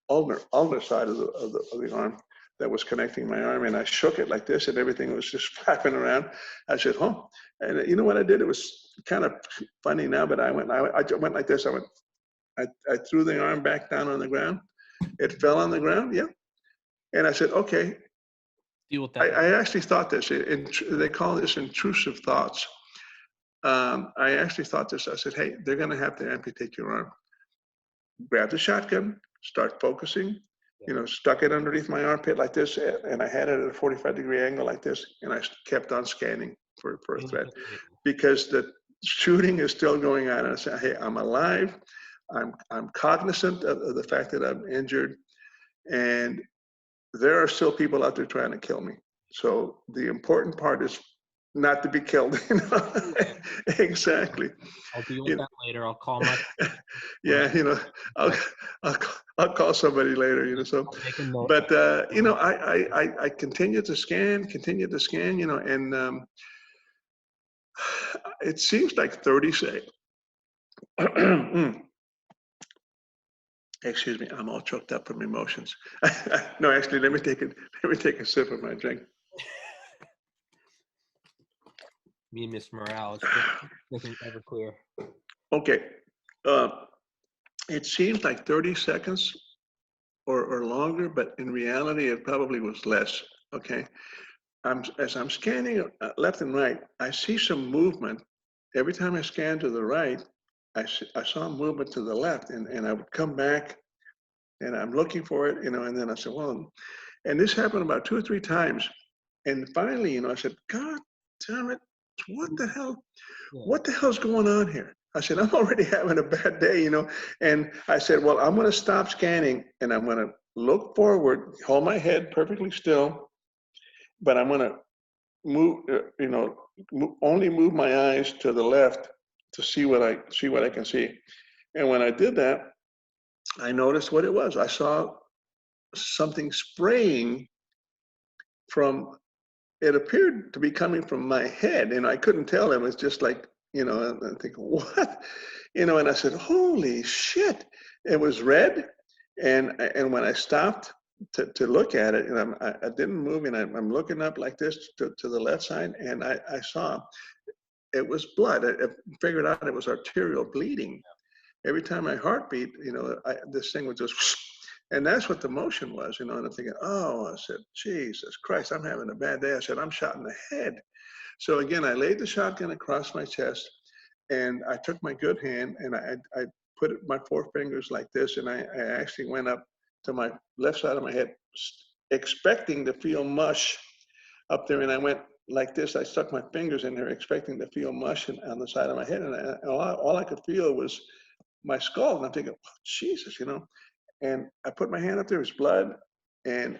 ulnar side of the arm that was connecting my arm, and I shook it like this, and everything was just flapping around. I said, "Huh?" And you know what I did? It was kind of funny now, but I went like this. I threw the arm back down on the ground. It fell on the ground. Yeah, and I said, "Okay." Deal with that. I actually thought this. They call this intrusive thoughts. I actually thought this. I said, "Hey, they're going to have to amputate your arm. Grab the shotgun, start focusing, stuck it underneath my armpit like this, and I had it at a 45-degree angle like this, and I kept on scanning for a threat because the shooting is still going on. And I said, hey, I'm alive. I'm cognizant of the fact that I'm injured, and there are still people out there trying to kill me. So the important part is not to be killed. Exactly. I'll deal with that later. I'll call my. Yeah, I'll, I'll call somebody later. So, I'll make a note. but I continue to scan, and it seems like 30 seconds. Excuse me, I'm all choked up from emotions. No, actually, let me take a sip of my drink. Me and Miss Morales drinking Everclear. Okay, it seems like 30 seconds or longer, but in reality, it probably was less. Okay, as I'm scanning left and right, I see some movement. Every time I scan to the right, I saw movement to the left, and I would come back, and I'm looking for it, and then I said, well, and this happened about 2 or 3 times, and finally, I said, God damn it, what the hell? What the hell's going on here? I said, I'm already having a bad day, and I said, well, I'm going to stop scanning, and I'm going to look forward, hold my head perfectly still, but I'm going to move, only move my eyes to the left to see what I can see. And when I did that, I noticed what it was. I saw something spraying from, it appeared to be coming from my head, and I couldn't tell. It was just like, and I think, what? And I said, holy shit. It was red. And when I stopped to look at it, and I didn't move, and I'm looking up like this to the left side, and I saw it was blood. I figured out it was arterial bleeding. Every time my heart beat, this thing would just, and that's what the motion was, and I'm thinking, oh, I said, Jesus Christ, I'm having a bad day. I said, I'm shot in the head. So again, I laid the shotgun across my chest, and I took my good hand, and I put my 4 fingers like this, and I actually went up to my left side of my head, expecting to feel mush up there, and I went like this. I stuck my fingers in there, expecting to feel mush on the side of my head, and all I could feel was my skull, and I'm thinking, oh, Jesus, and I put my hand up there, it was blood, and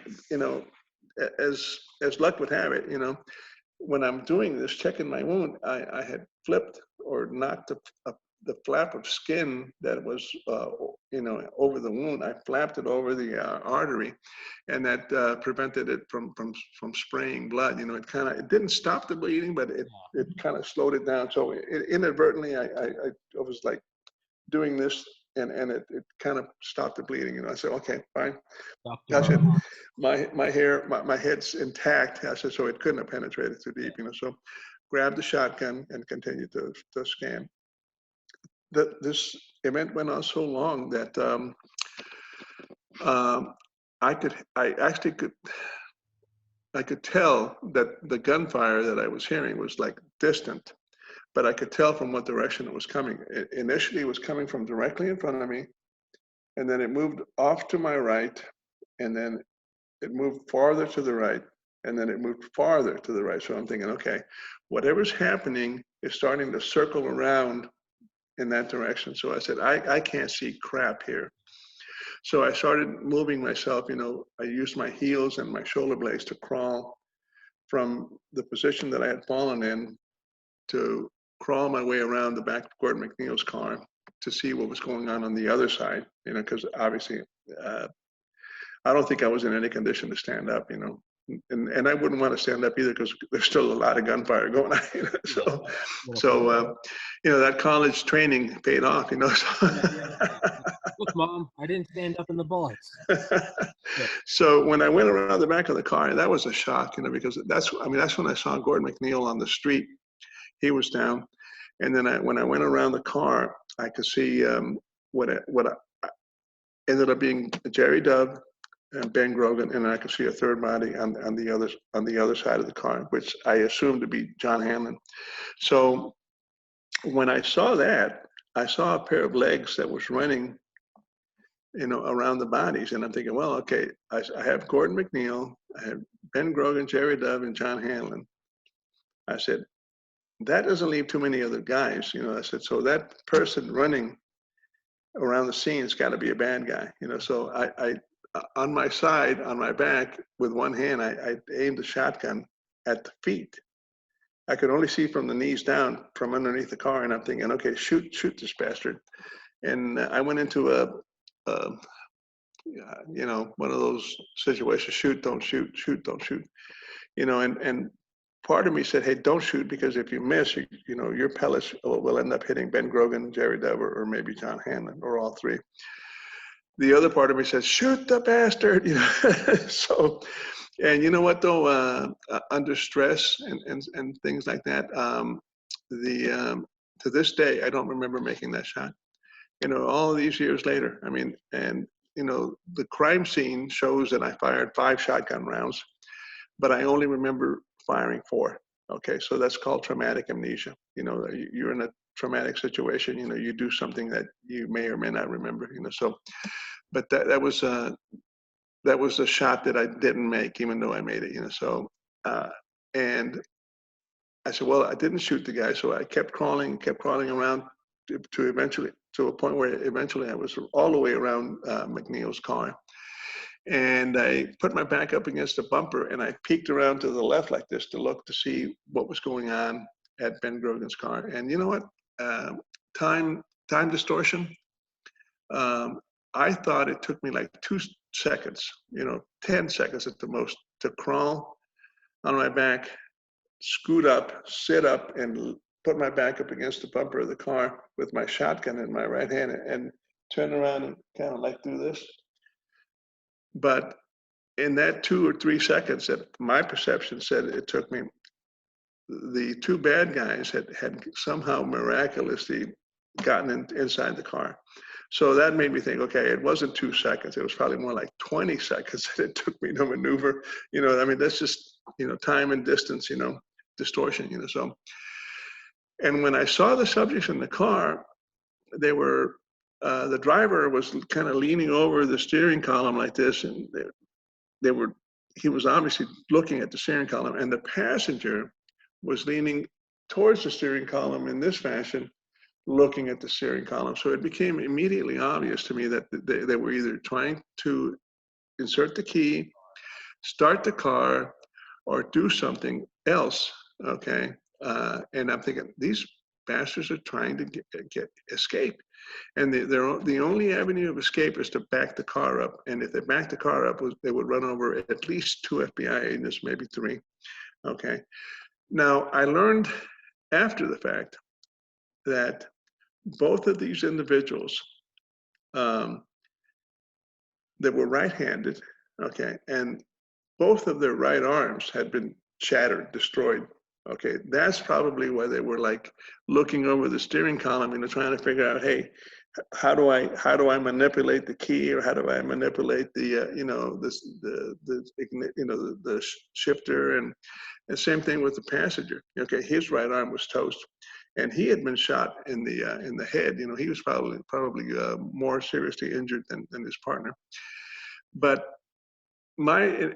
as luck would have it, when I'm doing this, checking my wound, I had flipped or knocked the flap of skin that was, over the wound. I flapped it over the artery, and that prevented it from spraying blood. It didn't stop the bleeding, but it kind of slowed it down. So inadvertently, I was like doing this, and it kind of stopped the bleeding. I said, okay, fine. I said, my head's intact. I said, so it couldn't have penetrated too deep. So grabbed the shotgun and continued to scan. This event went on so long that I could tell that the gunfire that I was hearing was like distant, but I could tell from what direction it was coming. Initially, it was coming from directly in front of me, and then it moved off to my right, and then it moved farther to the right, and then it moved farther to the right. So I'm thinking, okay, whatever's happening is starting to circle around in that direction. So I said, I can't see crap here. So I started moving myself. I used my heels and my shoulder blades to crawl from the position that I had fallen in, to crawl my way around the back of Gordon McNeil's car to see what was going on the other side, because obviously I don't think I was in any condition to stand up, and I wouldn't want to stand up either, because there's still a lot of gunfire going on. So that college training paid off, Look, Mom, I didn't stand up in the bullets. So when I went around the back of the car, that was a shock, because that's when I saw Gordon McNeil on the street. He was down, and then when I went around the car, I could see what ended up being Jerry Dove and Ben Grogan, and I could see a third body on the other side of the car, which I assumed to be John Hanlon. So when I saw that, I saw a pair of legs that was running around the bodies. And I'm thinking, well, okay, I have Gordon McNeil, I have Ben Grogan, Jerry Dove, and John Hanlon. I said, that doesn't leave too many other guys. I said, so that person running around the scene has got to be a bad guy. So I on my side, on my back, with one hand, I aimed the shotgun at the feet. I could only see from the knees down from underneath the car, and I'm thinking, okay, shoot this bastard. And I went into a one of those situations: shoot, don't shoot, shoot, don't shoot. And part of me said, hey, don't shoot, because if you miss, your pellets will end up hitting Ben Grogan, Jerry Dove, or maybe John Hanlon, or all three. The other part of me says, shoot the bastard. So, and you know what though, under stress and things like that, to this day, I don't remember making that shot. All these years later, I mean, and the crime scene shows that I fired 5 shotgun rounds, but I only remember firing 4. Okay, so that's called traumatic amnesia. You're in a traumatic situation. You do something that you may or may not remember. So, but that was a shot that I didn't make, even though I made it. So, and I said, well, I didn't shoot the guy, so I kept crawling around to eventually, to a point where eventually I was all the way around McNeil's car. And I put my back up against the bumper, and I peeked around to the left like this to look to see what was going on at Ben Grogan's car. And you know what? Time distortion. I thought it took me like 2 seconds, 10 seconds at the most, to crawl on my back, scoot up, sit up, and put my back up against the bumper of the car with my shotgun in my right hand, and turn around and kind of like do this. But in that 2 or 3 seconds that my perception said it took me, the 2 bad guys had somehow miraculously gotten inside the car. So that made me think, okay, it wasn't 2 seconds. It was probably more like 20 seconds that it took me to maneuver. I mean, that's just, time and distance, distortion, so. And when I saw the subjects in the car, they were, the driver was kind of leaning over the steering column like this, and he was obviously looking at the steering column, and the passenger was leaning towards the steering column in this fashion, looking at the steering column. So it became immediately obvious to me that they were either trying to insert the key, start the car, or do something else. Okay. And I'm thinking, these bastards are trying to escape. And the only avenue of escape is to back the car up. And if they back the car up, they would run over at least 2 FBI agents, maybe 3. Okay. Now, I learned after the fact that both of these individuals, that were right-handed, okay, and both of their right arms had been shattered, destroyed. Okay, that's probably why they were like looking over the steering column, trying to figure out, hey, how do I manipulate the key, or how do I manipulate the the shifter, and same thing with the passenger. Okay, his right arm was toast, and he had been shot in the head. He was probably more seriously injured than his partner. But my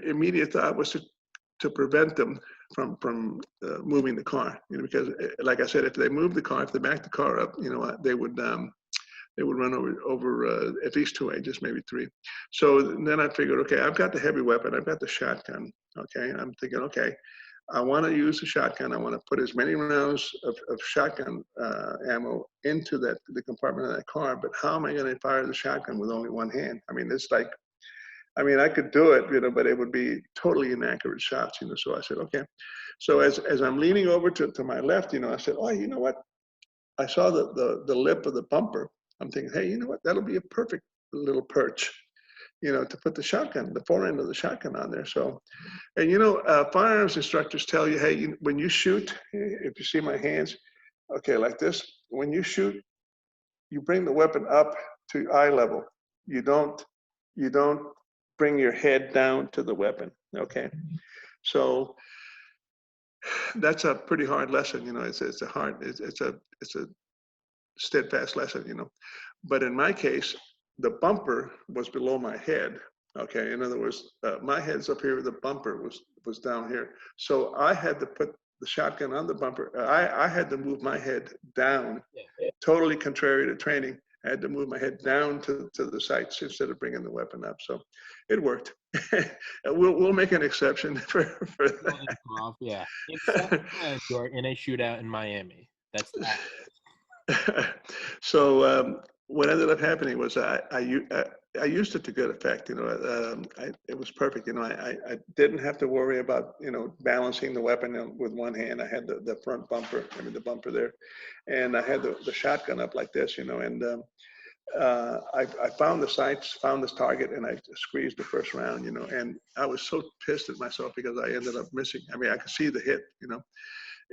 immediate thought was to prevent them from moving the car, because like I said, if they moved the car, if they backed the car up, they would run over at least 2 agents, maybe 3. So then I figured, okay, I've got the heavy weapon, I've got the shotgun. Okay, and I'm thinking, okay, I want to use the shotgun. I want to put as many rounds of shotgun ammo into the compartment of that car. But how am I going to fire the shotgun with only one hand? I mean, it's like, I could do it, but it would be totally inaccurate shots, So I said, okay. So as I'm leaning over to my left, I said, oh, you know what? I saw the lip of the bumper. I'm thinking, hey, you know what? That'll be a perfect little perch, to put the shotgun, the fore end of the shotgun on there. So, and firearms instructors tell you, hey, when you shoot, if you see my hands, okay, like this, when you shoot, you bring the weapon up to eye level. You don't bring your head down to the weapon. Okay, so that's a pretty hard lesson. It's a steadfast lesson. But in my case, the bumper was below my head. Okay, in other words, my head's up here, the bumper was down here. So I had to put the shotgun on the bumper. I had to move my head down, totally contrary to training. I had to move my head down to the sights instead of bringing the weapon up. So it worked. We'll make an exception for that. Yeah, it's you're in a shootout in Miami. That's that. So what ended up happening was I used it to good effect. It was perfect. I didn't have to worry about balancing the weapon with one hand. I had the front bumper, the bumper there, and I had the shotgun up like this. And I found the sights, found this target, and I squeezed the first round. And I was so pissed at myself because I ended up missing. I could see the hit.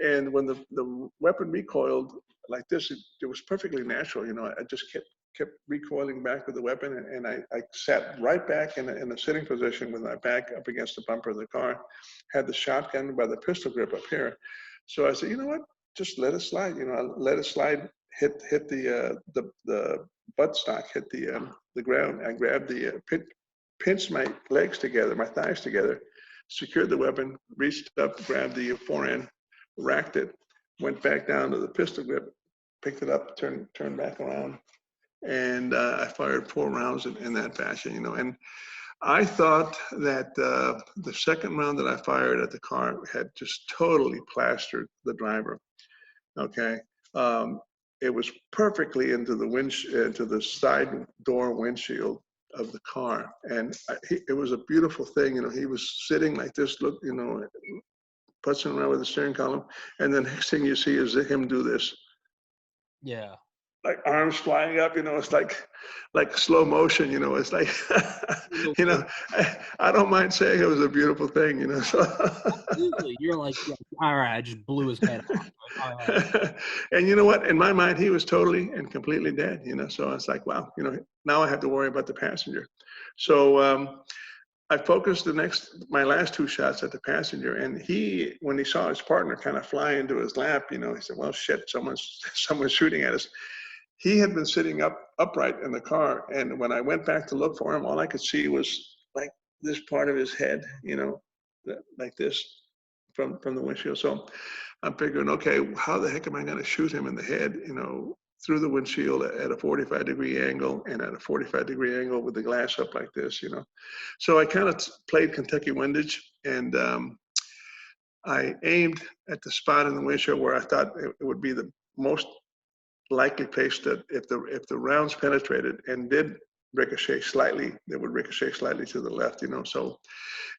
And when the weapon recoiled like this, it was perfectly natural. I just kept recoiling back with the weapon, and I sat right back in a sitting position with my back up against the bumper of the car, had the shotgun by the pistol grip up here. So I said, you know what, just let it slide. I let it slide, hit the buttstock, hit the ground. I grabbed pinched my legs together, my thighs together, secured the weapon, reached up, grabbed the forend, racked it, went back down to the pistol grip, picked it up, turned back around, and I fired 4 rounds in that fashion. And I thought that the second round that I fired at the car had just totally plastered the driver. Okay, it was perfectly into the side door windshield of the car, and it was a beautiful thing. He was sitting like this, putzing around with the steering column, and the next thing you see is him do this. Yeah. Like arms flying up, it's like slow motion, it's like, I don't mind saying it was a beautiful thing, so. Absolutely. You're like, yeah, all right, I just blew his head off. All right. And you know what? In my mind, he was totally and completely dead, so it's like, wow, now I have to worry about the passenger. So I focused my last 2 shots at the passenger, and when he saw his partner kind of fly into his lap, he said, well, shit, someone's shooting at us. He had been sitting upright in the car, and when I went back to look for him, all I could see was like this part of his head, like this from the windshield. So I'm figuring, okay, how the heck am I going to shoot him in the head, through the windshield at a 45-degree angle and at a 45-degree angle with the glass up like this, So I kind of played Kentucky windage, and I aimed at the spot in the windshield where I thought it would be the most likely place that if the rounds penetrated and did ricochet slightly, they would ricochet slightly to the left. So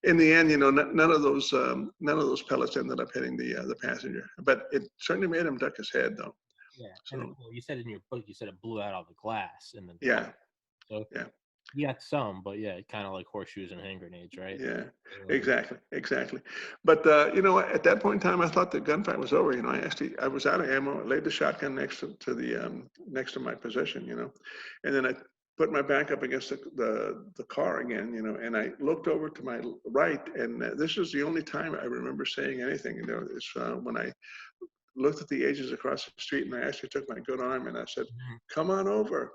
in the end, none of those pellets ended up hitting the passenger, but it certainly made him duck his head, though. Yeah, so, and you said in your book, you said it blew out all the glass in the yeah. So yeah. You got some, but yeah, kind of like horseshoes and hand grenades, right? Yeah, exactly. But at that point in time, I thought the gunfight was over. I was out of ammo. I laid the shotgun next to my position. And then I put my back up against the car again. And I looked over to my right, and this is the only time I remember saying anything. It's when I looked at the ages across the street, and I actually took my good arm and I said, "Come on over.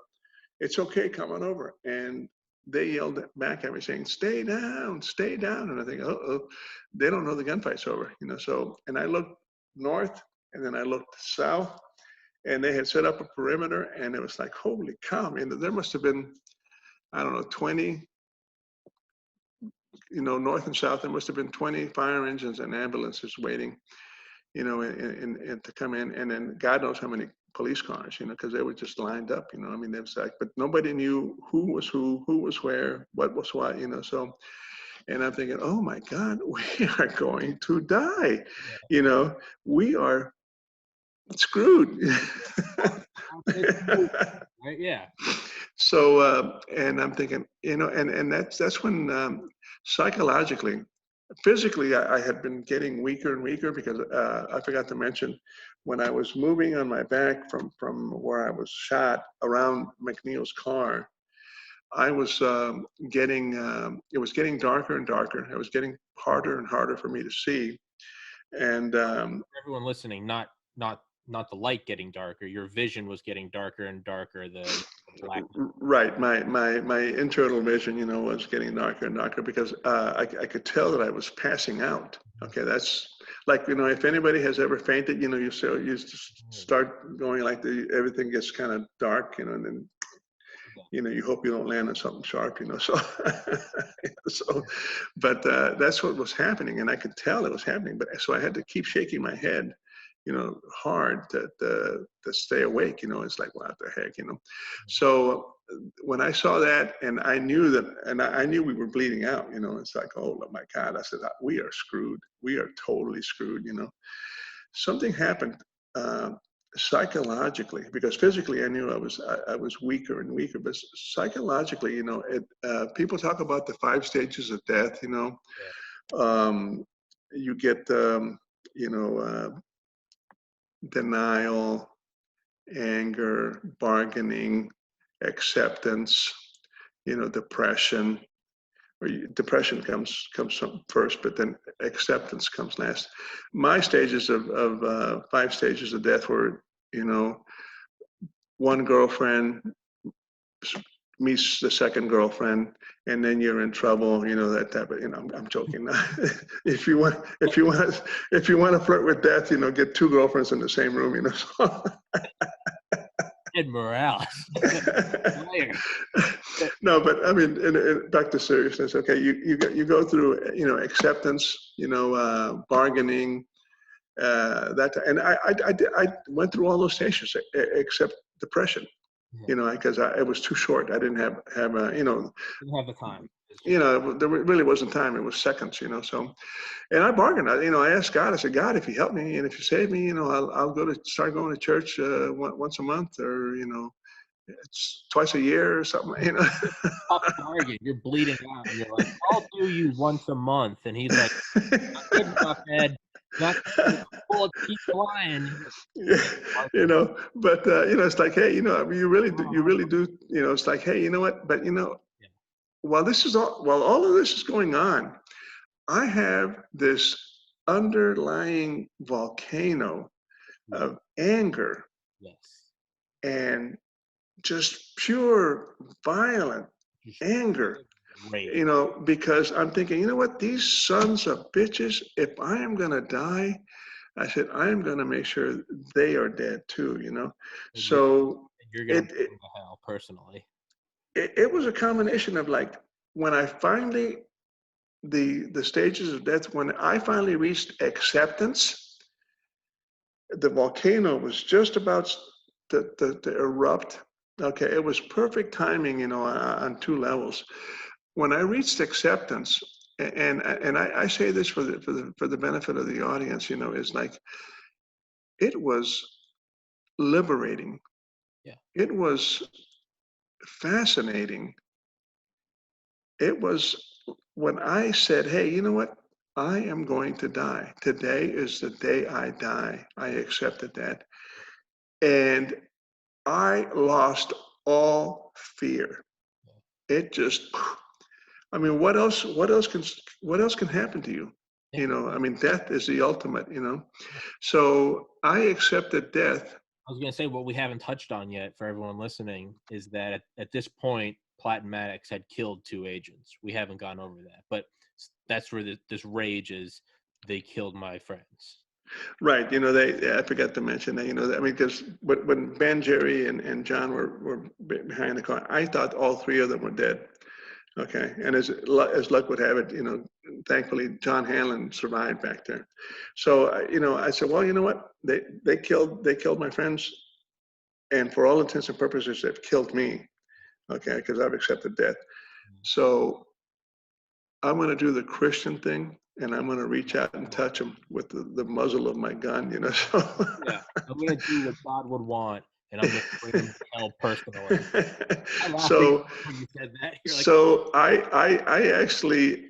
It's okay, come on over." And they yelled back at me saying, stay down. And I think, they don't know the gunfight's over, So, and I looked north, and then I looked south, and they had set up a perimeter, and it was like, holy cow, man, there must have been, I don't know, 20, north and south, there must have been 20 fire engines and ambulances waiting, and to come in, and then God knows how many police cars, because they were just lined up, it was like, but nobody knew who was where, what was what, So, and I'm thinking, oh my God, we are going to die, we are screwed. Right? Yeah. So, and I'm thinking, and that's when psychologically, physically, I had been getting weaker and weaker because I forgot to mention, when I was moving on my back from where I was shot around McNeil's car, I was it was getting darker and darker. It was getting harder and harder for me to see. And everyone listening, not not the light getting darker. Your vision was getting darker and darker. The black. Right. My internal vision, was getting darker and darker because I could tell that I was passing out. Okay, that's like, if anybody has ever fainted, you just start going like everything gets kind of dark, and then you hope you don't land on something sharp, so but that's what was happening, and I could tell it was happening. But so I had to keep shaking my head, hard to stay awake. It's like, what the heck, So when I saw that, and I knew that, and I knew we were bleeding out, it's like, oh my God, I said, we are screwed. We are totally screwed. Something happened. Psychologically, because physically I knew I was weaker and weaker, but psychologically, people talk about the 5 stages of death. You get denial, anger, bargaining, acceptance, depression. Depression comes first, but then acceptance comes last. My stages of 5 stages of death were, one girlfriend meets the second girlfriend, and then you're in trouble. That type of. I'm joking. if you want to flirt with death, get 2 girlfriends in the same room. Ed Morales. No, but I mean, back to seriousness. Okay, you go through acceptance, bargaining, that, and I went through all those stations except depression. Because it was too short. I didn't have Didn't have the time. There really wasn't time. It was seconds. So, and I bargained. I asked God. I said, God, if you help me and if you save me, I'll start going to church once a month, or it's twice a year or something. Tough bargain. You're bleeding out, and you're like, I'll do you once a month, and he's like, not good enough, Ed. Not full. Keep flying. Yeah, but it's like, hey, you really do. It's like, hey, you know what? But while all of this is going on, I have this underlying volcano of anger. Yes. And just pure violent anger, because I'm thinking, what, these sons of bitches, if I am going to die, I said, I am going to make sure they are dead too, So you're going to bring to hell personally. It was a combination of, like, when I finally, the stages of death, when I finally reached acceptance, the volcano was just about to erupt. Okay, it was perfect timing, on 2 levels. When I reached acceptance, and I say this for the benefit of the audience, is like, it was liberating. Yeah. It was fascinating. It was when I said, hey, you know what? I am going to die. Today is the day I die. I accepted that. And I lost all fear. It just, I mean, what else can happen to you? I mean, death is the ultimate, So I accepted death. I was going to say, what we haven't touched on yet for everyone listening is that at this point, Platt Maddox had killed 2 agents. We haven't gone over that, but that's where this rage is. They killed my friends. Right. I forgot to mention that, I mean, because when Ben, Jerry, and John were behind the car, I thought all 3 of them were dead. Okay. And as luck would have it, thankfully, John Hanlon survived back there. So, I said, well, you know what? They killed my friends. And for all intents and purposes, they've killed me. Okay. Because I've accepted death. So I'm going to do the Christian thing, and I'm going to reach out and touch them with the muzzle of my gun, So. Yeah, I'm going to do what God would want, and I'm going to bring him to hell personally. So when you said that, so I actually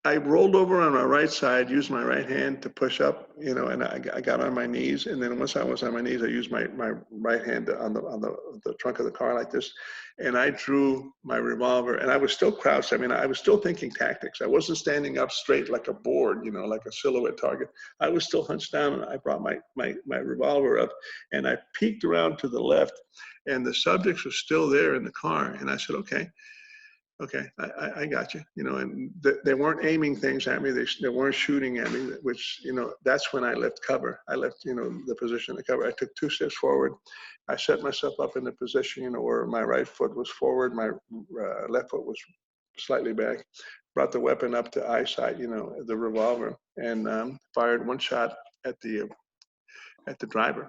I rolled over on my right side, used my right hand to push up, and I got on my knees. And then once I was on my knees, I used my right hand on the trunk of the car like this, and I drew my revolver. And I was still crouched. I mean, I was still thinking tactics. I wasn't standing up straight like a board, like a silhouette target. I was still hunched down, and I brought my revolver up, and I peeked around to the left, and the subjects were still there in the car. And I said, okay, I got you, and they weren't aiming things at me. They weren't shooting at me, which, that's when I left cover. I left, the position of cover. I took 2 steps forward. I set myself up in the position, where my right foot was forward, my left foot was slightly back, brought the weapon up to eyesight, the revolver, and fired 1 shot at the driver.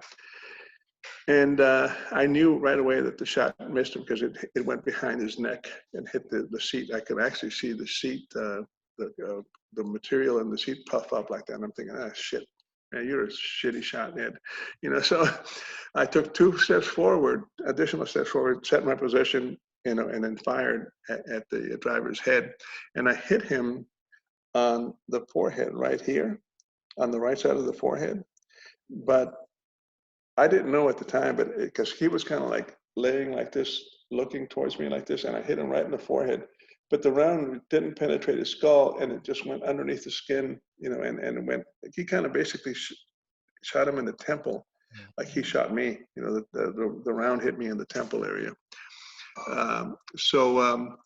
And I knew right away that the shot missed him because it went behind his neck and hit the seat. I could actually see the seat, the material in the seat puff up like that. And I'm thinking, shit, man, you're a shitty shot, Ned. So I took 2 steps forward, additional steps forward, set my position, and then fired at the driver's head. And I hit him on the forehead right here, on the right side of the forehead. But I didn't know at the time, but because he was kind of like laying like this, looking towards me like this, and I hit him right in the forehead. But the round didn't penetrate his skull, and it just went underneath the skin, and it went. He kind of basically shot him in the temple, like he shot me. The round hit me in the temple area. So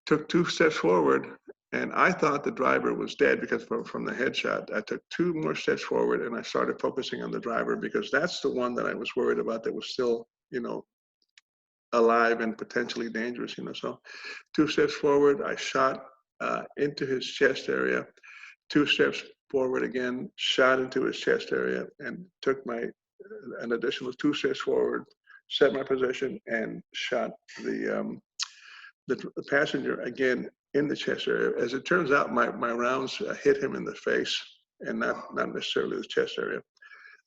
took 2 steps forward, and I thought the driver was dead because from the headshot. I took 2 more steps forward, and I started focusing on the driver because that's the one that I was worried about that was still, alive and potentially dangerous, So 2 steps forward, I shot into his chest area. 2 steps forward again, shot into his chest area, and took an additional 2 steps forward, set my position, and shot the passenger again in the chest area. As it turns out, my rounds hit him in the face and not necessarily the chest area.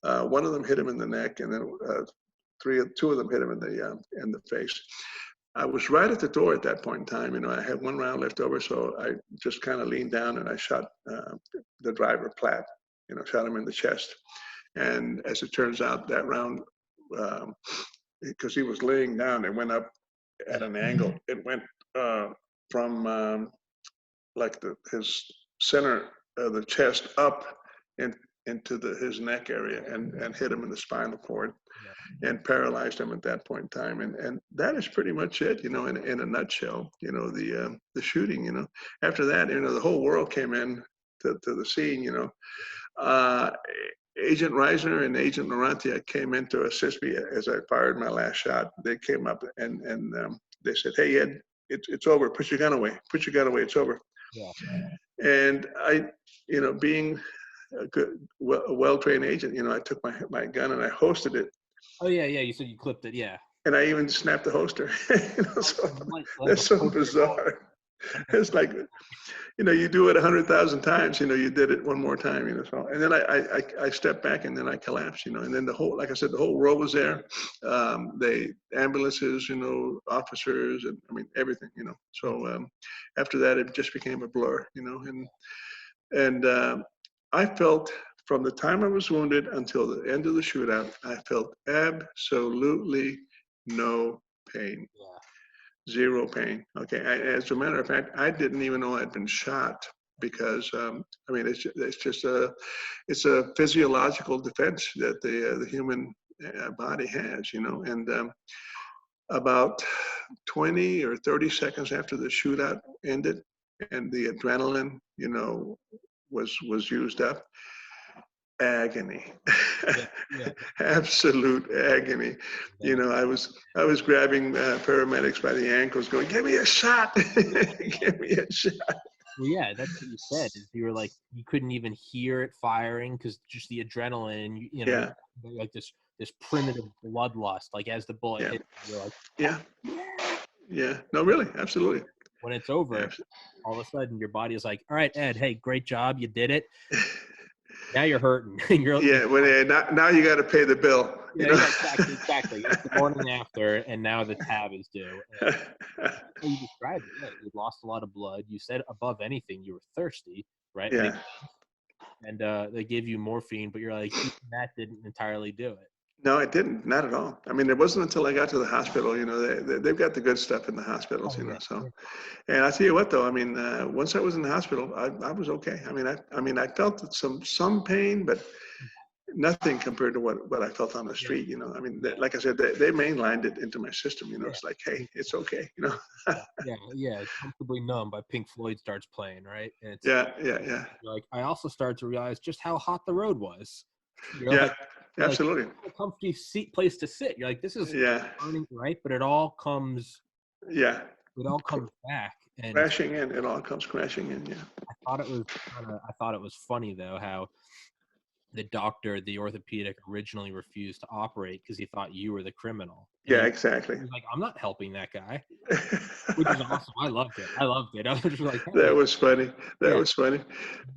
One of them hit him in the neck, and then 2 of them hit him in the face. I was right at the door at that point in time. I had 1 round left over, so I just kind of leaned down and I shot the driver flat. Shot him in the chest. And as it turns out, that round, because he was laying down, it went up at an angle. It went from like his center of the chest up into his neck area and hit him in the spinal cord and paralyzed him at that point in time. And that is pretty much it, in a nutshell, the shooting. After that, the whole world came in to the scene. Agent Reisner and Agent Laurentiis came in to assist me as I fired my last shot. They came up and they said, "Hey, Ed, it's over. Put your gun away. Put your gun away. It's over." Yeah. And I, being a well-trained agent, I took my gun and I hosted it. Oh yeah. You said you clipped it. Yeah. And I even snapped the holster. So that's so bizarre. It's like, you do it 100,000 times, you did it one more time, so, and then I stepped back and then I collapsed, and then like I said, the whole world was there. The ambulances, officers, and everything, so after that, it just became a blur, and I felt from the time I was wounded until the end of the shootout, I felt absolutely no pain. Yeah. 0 pain. Okay. As a matter of fact, I didn't even know I'd been shot because it's a physiological defense that the human body has, and about 20 or 30 seconds after the shootout ended and the adrenaline, was used up. Agony. Yeah. Absolute agony. I was grabbing paramedics by the ankles going, "Give me a shot." Give me a shot. Well, yeah, that's what you said. Is you were like, you couldn't even hear it firing because just the adrenaline, Yeah. like this primitive bloodlust, like as the bullet Yeah. hit, you're like, Yeah. No, really, absolutely. when it's over, all of a sudden your body is like, all right, Ed, hey, great job, you did it. Now you're hurting. Now you got to pay the bill. Yeah, exactly. It's the morning after, and now the tab is due. Well, you described it. Yeah, you lost a lot of blood. You said above anything, you were thirsty, right? Yeah. And they gave you morphine, but you're like, even that didn't entirely do it. No, it didn't. Not at all. I mean, it wasn't until I got to the hospital, they've got the good stuff in the hospitals, Oh yeah, so. yeah, And I tell you what, though, I mean, once I was in the hospital, I was okay. I felt some pain, but nothing compared to what I felt on the yeah, street. I mean, yeah, like I said, they mainlined it into my system. yeah. It's like, hey, Yeah. it's okay. Yeah. Comfortably Numb by Pink Floyd starts playing, right? And it's Yeah, yeah, yeah, you're like, I also started to realize just how hot the road was. You're yeah, like, you're like, absolutely. a comfy seat place to sit. You're like, this is Yeah, burning, right? But yeah. it all comes back. And Crashing in, it all comes crashing in. Yeah, I thought it was funny though how the orthopedic, originally refused to operate because he thought you were the criminal, and yeah, he exactly. was like, I'm not helping that guy, which is awesome. I loved it. I was just like, hell That yeah, was funny. That yeah. was funny. And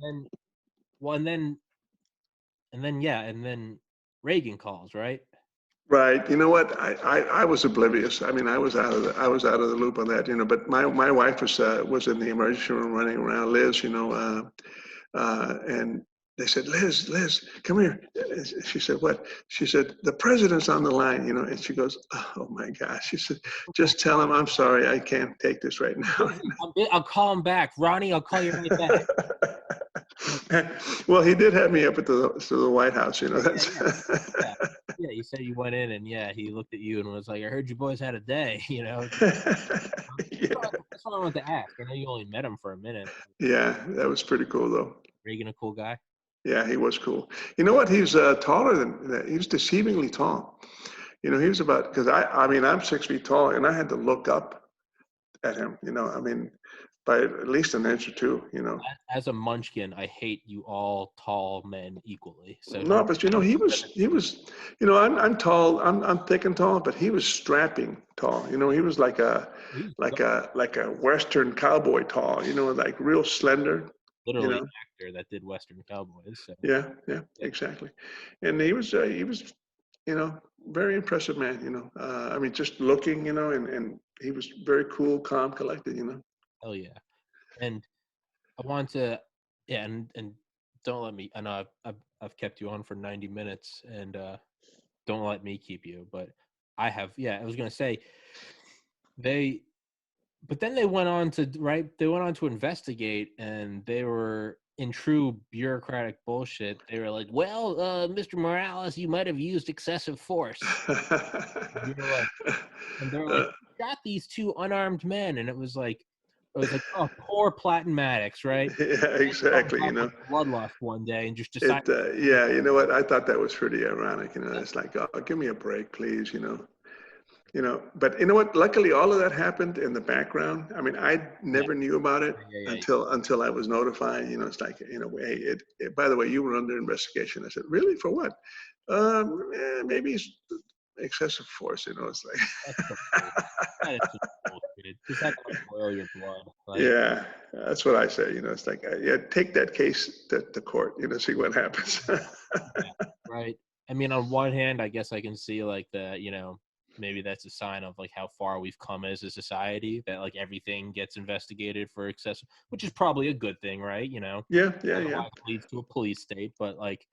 then, well, and then Reagan calls, right? Right. You know what? I was oblivious. I mean, I was out of the loop on that. But my wife was in the emergency room running around. Liz, and they said, Liz, come here. She said, what? She said, the president's on the line. And she goes, oh my gosh. She said, just tell him I'm sorry. I can't take this right now. I'll call him back, Ronnie. I'll call you right back. Well, he did have me up to the White House. That's. Yeah. Yeah, you said you went in, and yeah, he looked at you and was like, "I heard you boys had a day." Yeah. That's what I wanted to ask. I know you only met him for a minute. Yeah, that was pretty cool though. Reagan, a cool guy. Yeah, he was cool. You know what? He's taller than that. He was deceivingly tall. He was about because I mean I'm 6 feet tall, and I had to look up at him. I mean, by at least an inch or two. As a munchkin, I hate you all tall men equally. So No, but he was. I'm tall. I'm thick and tall, but he was strapping tall. He was like a he's like a Western cowboy tall. Like real slender. You literally know. an actor that did Western Cowboys. So Yeah, yeah, yeah, exactly. And he was very impressive man. I mean, just looking, and he was very cool, calm, collected. hell yeah. And I want to, yeah, and don't let me. I know I've kept you on for 90 minutes, and don't let me keep you. But I have. Yeah, I was gonna say they. But then they went on to They went on to investigate, and they were in true bureaucratic bullshit. They were like, "Well, Mr. Morales, you might have used excessive force." And you're like, and they're like, Uh, "Got these two unarmed men," and it was like, oh, poor Platin Maddox, right? yeah, They fell in exactly. love with bloodlust one day and just decided. Yeah, you know what? I thought that was pretty ironic. It's like, oh, give me a break, please. But you know what? Luckily, all of that happened in the background. I mean, I Yeah, never knew about it yeah, yeah. until I was notified. It's like, hey, by the way, you were under investigation. I said, really? For what? Maybe it's excessive force. It's That's so bullshit. That is just bullshit. Because that can boil your blood. Like, yeah, that's what I say. It's like, yeah, take that case to court. See what happens. yeah, right. I mean, on one hand, I guess I can see like maybe that's a sign of like how far we've come as a society, that like everything gets investigated for excessive, which is probably a good thing, right? Yeah, yeah, yeah. Otherwise it leads to a police state. But like,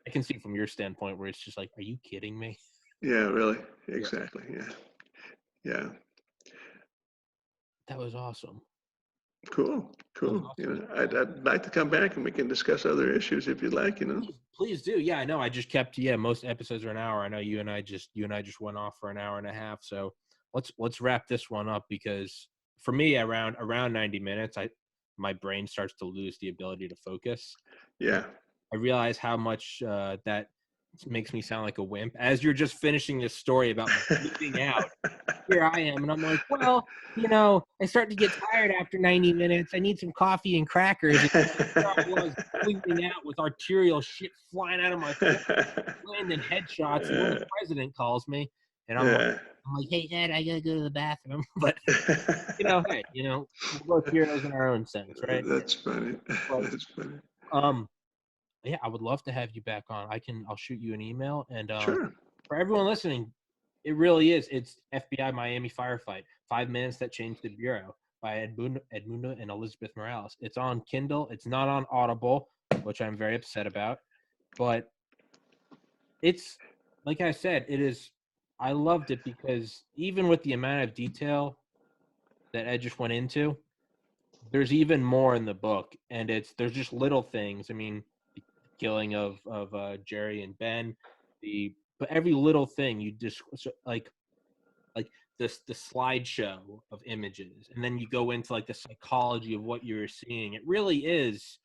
I can see from your standpoint where it's just like, are you kidding me? Yeah, really. Yeah, Exactly. Yeah. Yeah. that was awesome. Cool. That was Cool. awesome. I'd like to come back and we can discuss other issues if you'd like. Please do. Yeah, I know. I just kept. Yeah, most episodes are an hour. I know you and I just went off for an hour and a half. So let's wrap this one up, because for me, around 90 minutes, my brain starts to lose the ability to focus. Yeah. I realize how much that makes me sound like a wimp as you're just finishing this story about moving out. Here I am, and I'm like, well, I start to get tired after 90 minutes. I need some coffee and crackers. And here I was bleeding out with arterial shit flying out of my face, landing headshots, and then the president calls me, and Yeah. I'm like, hey, Dad, I gotta go to the bathroom. But hey, we're both heroes in our own sense, right? That's funny. But That's funny. um, yeah, I would love to have you back on. I'll shoot you an email, and Sure. for everyone listening, it really is. It's FBI Miami Firefight. 5 Minutes That Changed the Bureau by Edmundo and Elizabeth Morales. It's on Kindle. It's not on Audible, which I'm very upset about. But it's, like I said, it is, I loved it because even with the amount of detail that Ed just went into, there's even more in the book. And there's just little things. I mean, the killing of Jerry and Ben, but every little thing you just, like this, the slideshow of images, and then you go into like the psychology of what you're seeing. It really is,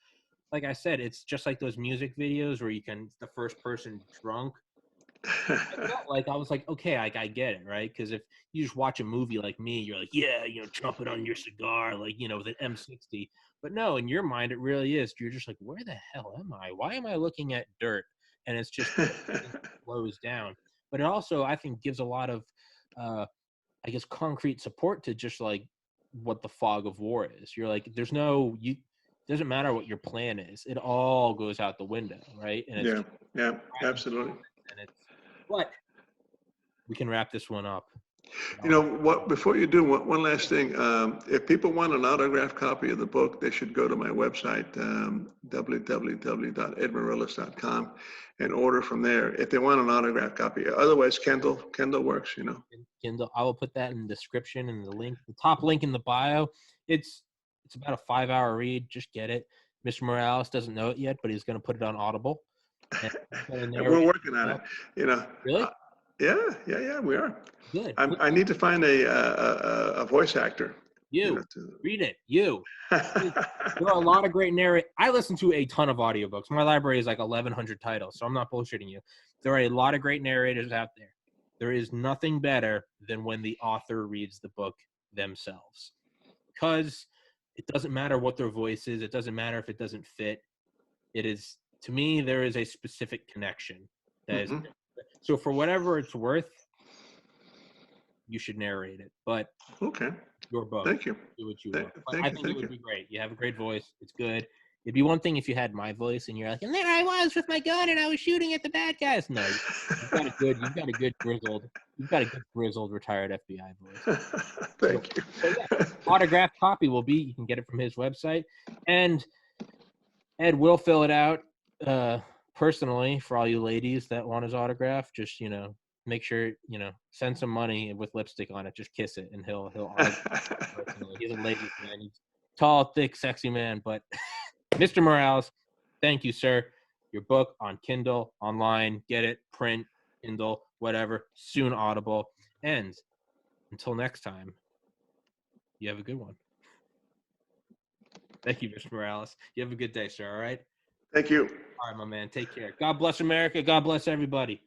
like I said, it's just like those music videos where you can, the first person drunk. I felt like I was like, okay, I get it, right? Because if you just watch a movie like me, you're like, yeah, trumpet on your cigar, like, with an M60. But no, in your mind, it really is. You're just like, where the hell am I? Why am I looking at dirt? And it's just slows down. But it also, I think, gives a lot of, I guess, concrete support to just like what the fog of war is. You're like, doesn't matter what your plan is. It all goes out the window, right? And it's yeah, absolutely. And but we can wrap this one up. What? Before you do, one last thing. If people want an autographed copy of the book, they should go to my website, www.edmarillis.com, and order from there. If they want an autographed copy, otherwise Kindle works. Kindle. I will put that in the description and the top link in the bio. It's about a 5-hour read. Just get it. Mr. Morales doesn't know it yet, but he's going to put it on Audible. And we're working on it. Really? Yeah, we are. Good. I need to find a voice actor. Read it. There are a lot of great narrators. I listen to a ton of audiobooks. My library is like 1,100 titles, so I'm not bullshitting you. There are a lot of great narrators out there. There is nothing better than when the author reads the book themselves, because it doesn't matter what their voice is. It doesn't matter if it doesn't fit. It is, to me, there is a specific connection that is. So for whatever it's worth, you should narrate it. But okay, your book. Thank you. Do what you want. I think it would be great. You have a great voice. It's good. It'd be one thing if you had my voice and you're like, and there I was with my gun and I was shooting at the bad guys. No, you've got a good grizzled retired FBI voice. Thank you. So yeah, autographed copy will be, you can get it from his website, and Ed will fill it out personally for all you ladies that want his autograph. Just make sure send some money with lipstick on it. Just kiss it, and he'll personally. He's a ladies man. He's tall, thick, sexy man. But Mr. Morales, thank you, sir. Your book on Kindle, online, get it, print, Kindle, whatever. Soon Audible. And until next time, you have a good one. Thank you, Mr. Morales. You have a good day, sir. All right. Thank you. All right, my man. Take care. God bless America. God bless everybody.